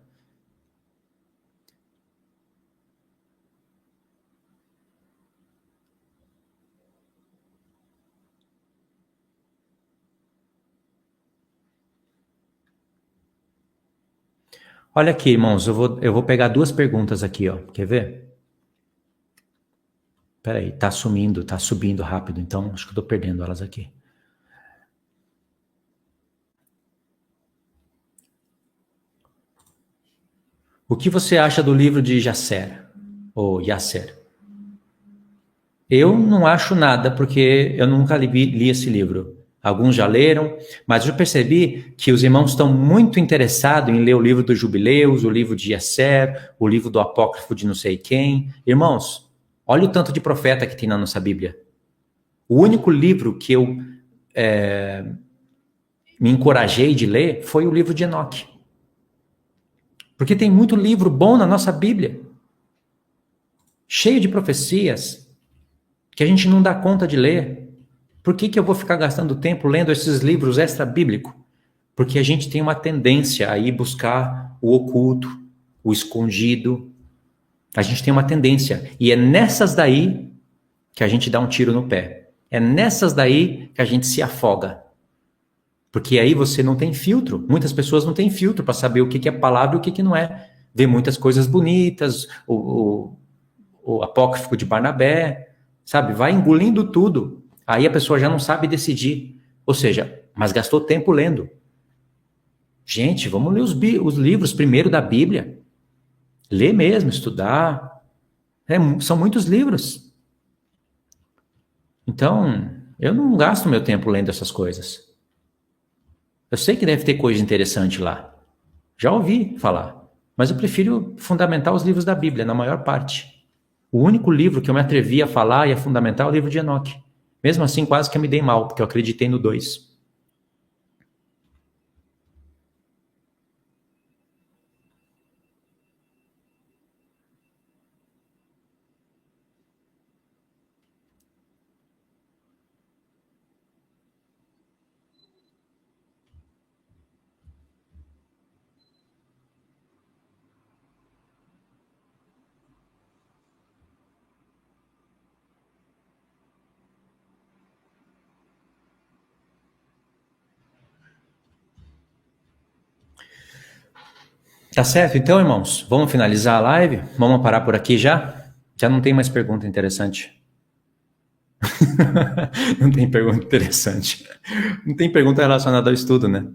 Olha aqui, irmãos, eu vou pegar 2 perguntas aqui, ó. Quer ver? Peraí, tá subindo rápido, então acho que eu tô perdendo elas aqui. O que você acha do livro de Yasser? Ou Yasser? Eu não acho nada, porque eu nunca li esse livro. Alguns já leram, mas eu percebi que os irmãos estão muito interessados em ler o livro dos Jubileus, o livro de Yasser, o livro do apócrifo de não sei quem. Irmãos, olha o tanto de profeta que tem na nossa Bíblia. O único livro que eu me encorajei de ler foi o livro de Enoque. Porque tem muito livro bom na nossa Bíblia, cheio de profecias, que a gente não dá conta de ler. Por que eu vou ficar gastando tempo lendo esses livros extra-bíblicos? Porque a gente tem uma tendência a ir buscar o oculto, o escondido. A gente tem uma tendência. E é nessas daí que a gente dá um tiro no pé. É nessas daí que a gente se afoga. Porque aí você não tem filtro. Muitas pessoas não têm filtro para saber o que é palavra e o que não é. Vê muitas coisas bonitas, o apócrifo de Barnabé, sabe? Vai engolindo tudo. Aí a pessoa já não sabe decidir. Ou seja, mas gastou tempo lendo. Gente, vamos ler os livros primeiro da Bíblia. Ler mesmo, estudar. São muitos livros. Então, eu não gasto meu tempo lendo essas coisas. Eu sei que deve ter coisa interessante lá. Já ouvi falar. Mas eu prefiro fundamentar os livros da Bíblia, na maior parte. O único livro que eu me atrevi a falar e a fundamentar é o livro de Enoque. Mesmo assim, quase que eu me dei mal, porque eu acreditei no 2. Tá certo, então, irmãos? Vamos finalizar a live? Vamos parar por aqui já? Já não tem mais pergunta interessante. Não tem pergunta interessante. Não tem pergunta relacionada ao estudo, né?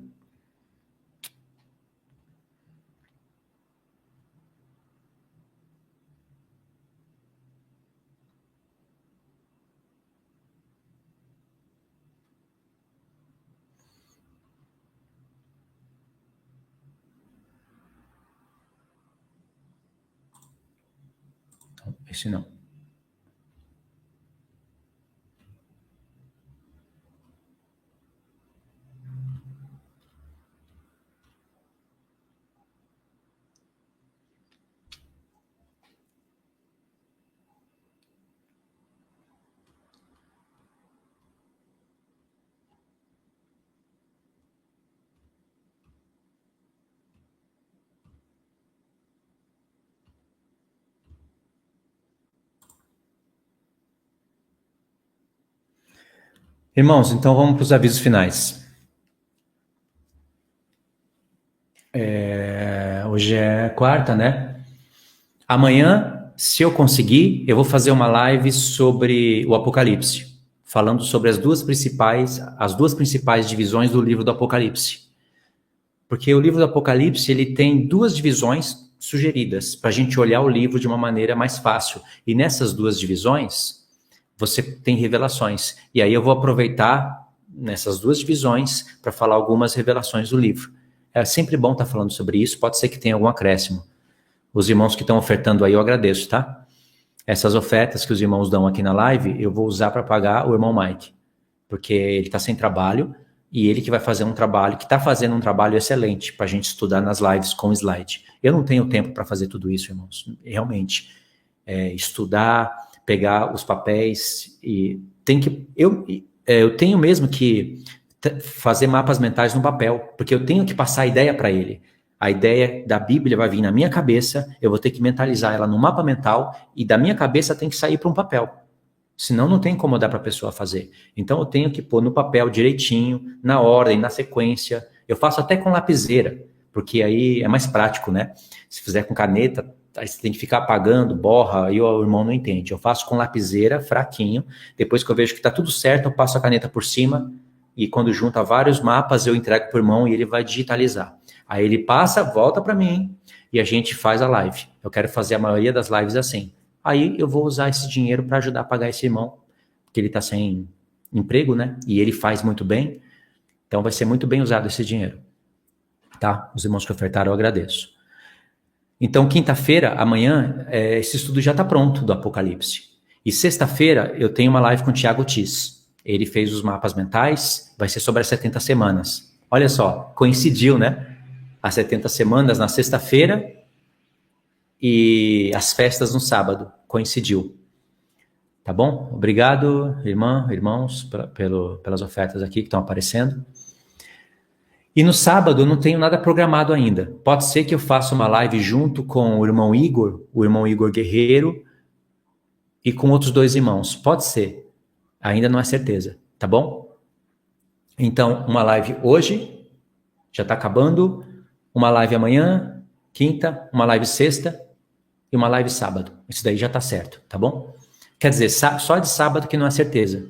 Esse não. Irmãos, então vamos para os avisos finais. Hoje é quarta, né? Amanhã, se eu conseguir, eu vou fazer uma live sobre o Apocalipse, falando sobre as duas principais divisões do livro do Apocalipse. Porque o livro do Apocalipse, ele tem duas divisões sugeridas para a gente olhar o livro de uma maneira mais fácil. E nessas duas divisões, você tem revelações. E aí eu vou aproveitar nessas duas divisões para falar algumas revelações do livro. É sempre bom estar falando sobre isso, pode ser que tenha algum acréscimo. Os irmãos que estão ofertando aí, eu agradeço, tá? Essas ofertas que os irmãos dão aqui na live, eu vou usar para pagar o irmão Mike, porque ele está sem trabalho, e ele que vai fazer um trabalho, que está fazendo um trabalho excelente para a gente estudar nas lives com slide. Eu não tenho tempo para fazer tudo isso, irmãos, realmente. Estudar, pegar os papéis, e tem que... Eu tenho mesmo que fazer mapas mentais no papel, porque eu tenho que passar a ideia para ele. A ideia da Bíblia vai vir na minha cabeça, eu vou ter que mentalizar ela no mapa mental, e da minha cabeça tem que sair para um papel. Senão não tem como dar para a pessoa fazer. Então eu tenho que pôr no papel direitinho, na ordem, na sequência. Eu faço até com lapiseira, porque aí é mais prático, né? Se fizer com caneta, aí você tem que ficar apagando, borra, aí o irmão não entende. Eu faço com lapiseira, fraquinho, depois que eu vejo que está tudo certo, eu passo a caneta por cima, e quando junta vários mapas, eu entrego para o irmão e ele vai digitalizar. Aí ele passa, volta para mim, e a gente faz a live. Eu quero fazer a maioria das lives assim. Aí eu vou usar esse dinheiro para ajudar a pagar esse irmão, porque ele está sem emprego, né? E ele faz muito bem, então vai ser muito bem usado esse dinheiro. Tá? Os irmãos que ofertaram, eu agradeço. Então, quinta-feira, amanhã, esse estudo já está pronto do Apocalipse. E sexta-feira, eu tenho uma live com o Tiago Tis. Ele fez os mapas mentais, vai ser sobre as 70 semanas. Olha só, coincidiu, né? As 70 semanas na sexta-feira e as festas no sábado. Coincidiu. Tá bom? Obrigado, irmãos, pelas ofertas aqui que estão aparecendo. E no sábado eu não tenho nada programado ainda. Pode ser que eu faça uma live junto com o irmão Igor Guerreiro, e com outros 2 irmãos. Pode ser. Ainda não é certeza, tá bom? Então, uma live hoje, já está acabando, uma live amanhã, quinta, uma live sexta e uma live sábado. Isso daí já está certo, tá bom? Quer dizer, só de sábado que não é certeza.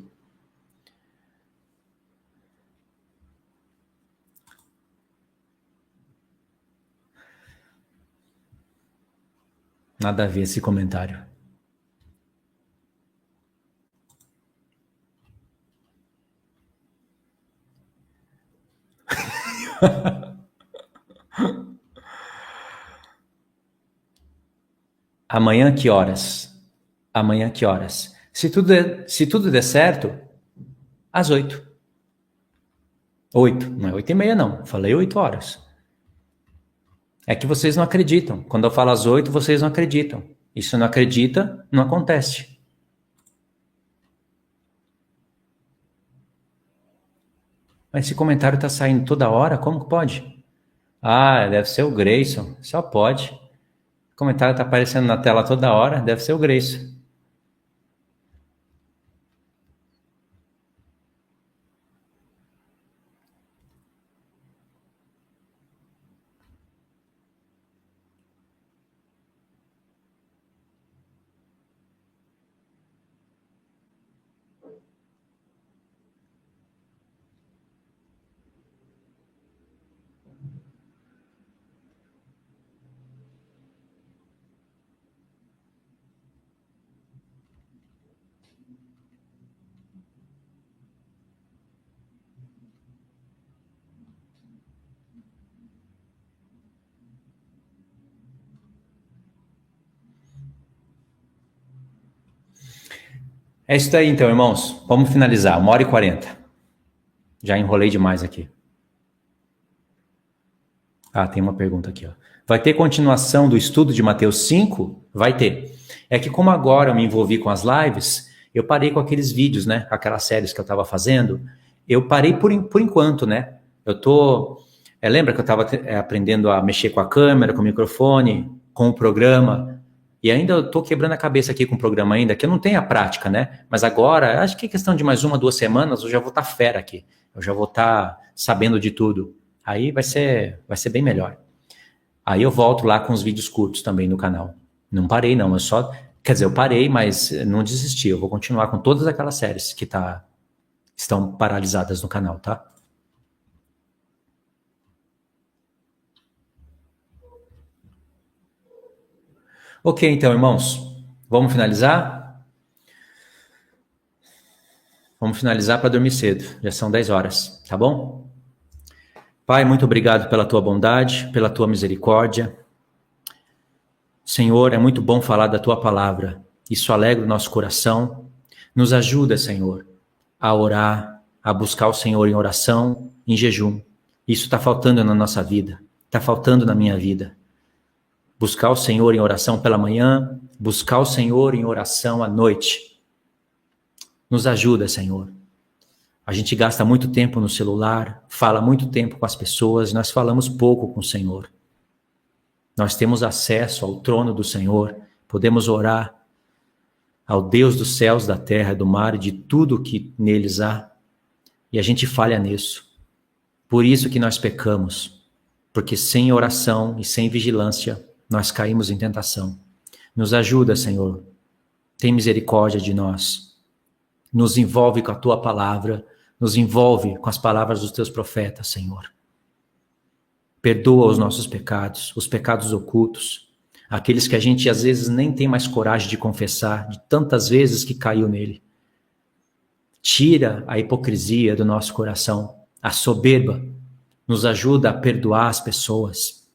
Nada a ver esse comentário. Amanhã que horas? Amanhã que horas? Se tudo der certo, às 8. 8, não é 8h30 não, falei 8 horas. É que vocês não acreditam. Quando eu falo às 8, vocês não acreditam. E se não acredita, não acontece. Mas esse comentário está saindo toda hora, como que pode? Ah, deve ser o Grayson, só pode. O comentário está aparecendo na tela toda hora, deve ser o Grayson. É isso aí então, irmãos. Vamos finalizar. 1h40. Já enrolei demais aqui. Ah, tem uma pergunta aqui, ó. Vai ter continuação do estudo de Mateus 5? Vai ter. É que como agora eu me envolvi com as lives, eu parei com aqueles vídeos, né? Aquelas séries que eu estava fazendo. Eu parei por enquanto, né? Eu tô... lembra que eu estava aprendendo a mexer com a câmera, com o microfone, com o programa... E ainda eu tô quebrando a cabeça aqui com o programa ainda, que eu não tenho a prática, né? Mas agora, acho que é questão de mais 1, 2 semanas, eu já vou estar fera aqui. Eu já vou estar sabendo de tudo. Aí vai ser bem melhor. Aí eu volto lá com os vídeos curtos também no canal. Não parei não, quer dizer, eu parei, mas não desisti. Eu vou continuar com todas aquelas séries que estão paralisadas no canal, tá? Ok, então, irmãos, vamos finalizar? Vamos finalizar para dormir cedo. Já são 10 horas, tá bom? Pai, muito obrigado pela tua bondade, pela tua misericórdia. Senhor, é muito bom falar da tua palavra. Isso alegra o nosso coração. Nos ajuda, Senhor, a orar, a buscar o Senhor em oração, em jejum. Isso está faltando na nossa vida. Está faltando na minha vida. Buscar o Senhor em oração pela manhã, buscar o Senhor em oração à noite. Nos ajuda, Senhor. A gente gasta muito tempo no celular, fala muito tempo com as pessoas, nós falamos pouco com o Senhor. Nós temos acesso ao trono do Senhor, podemos orar ao Deus dos céus, da terra, do mar e de tudo que neles há, e a gente falha nisso. Por isso que nós pecamos, porque sem oração e sem vigilância, nós caímos em tentação. Nos ajuda, Senhor. Tem misericórdia de nós. Nos envolve com a tua palavra, nos envolve com as palavras dos teus profetas, Senhor. Perdoa os nossos pecados, os pecados ocultos, aqueles que a gente às vezes nem tem mais coragem de confessar, de tantas vezes que caiu nele. Tira a hipocrisia do nosso coração, a soberba. Nos ajuda a perdoar as pessoas,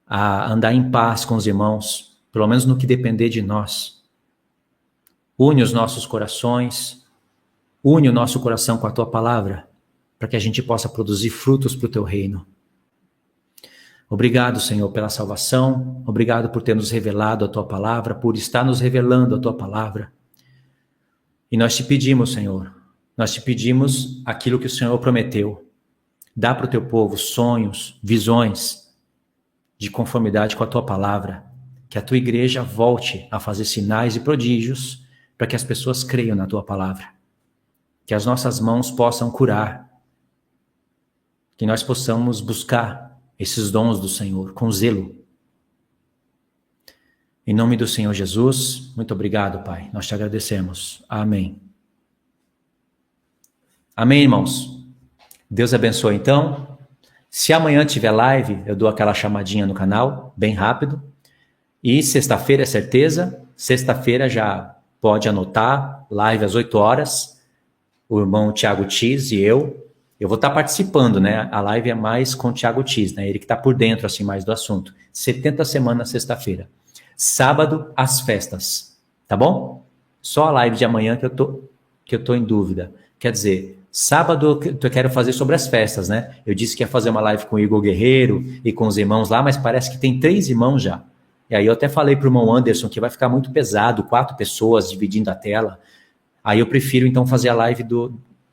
a andar em paz com os irmãos, pelo menos no que depender de nós. Une os nossos corações, une o nosso coração com a tua palavra, para que a gente possa produzir frutos para o teu reino. Obrigado, Senhor, pela salvação, obrigado por ter nos revelado a tua palavra, por estar nos revelando a tua palavra. E nós te pedimos, Senhor, nós te pedimos aquilo que o Senhor prometeu. Dá para o teu povo sonhos, visões, de conformidade com a tua palavra, que a tua igreja volte a fazer sinais e prodígios, para que as pessoas creiam na tua palavra. Que as nossas mãos possam curar. Que nós possamos buscar esses dons do Senhor com zelo. Em nome do Senhor Jesus, muito obrigado, Pai. Nós te agradecemos. Amém. Amém, irmãos. Deus abençoe, então. Se amanhã tiver live, eu dou aquela chamadinha no canal, bem rápido. E sexta-feira é certeza. Sexta-feira já pode anotar, live às 8 horas. O irmão Tiago Tis e eu vou estar participando, né? A live é mais com o Tiago Tis, né? Ele que está por dentro, assim, mais do assunto. 70 semanas, sexta-feira. Sábado, as festas. Tá bom? Só a live de amanhã que eu tô em dúvida. Quer dizer, sábado eu quero fazer sobre as festas, né? Eu disse que ia fazer uma live com o Igor Guerreiro e com os irmãos lá, mas parece que tem 3 irmãos já. E aí eu até falei para o irmão Anderson que vai ficar muito pesado, 4 pessoas dividindo a tela. Aí eu prefiro então fazer a live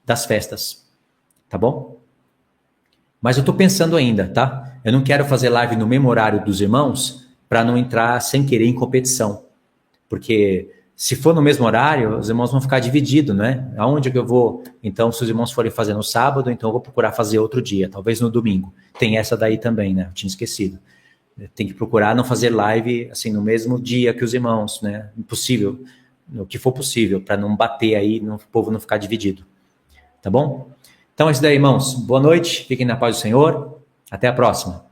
das festas. Tá bom? Mas eu tô pensando ainda, tá? Eu não quero fazer live no mesmo horário dos irmãos para não entrar sem querer em competição. Porque se for no mesmo horário, os irmãos vão ficar divididos, né? Aonde que eu vou? Então, se os irmãos forem fazer no sábado, então eu vou procurar fazer outro dia, talvez no domingo. Tem essa daí também, né? Eu tinha esquecido. Tem que procurar não fazer live assim no mesmo dia que os irmãos, né? Impossível, no que for possível, para não bater aí, o povo não ficar dividido. Tá bom? Então é isso daí, irmãos. Boa noite, fiquem na paz do Senhor. Até a próxima.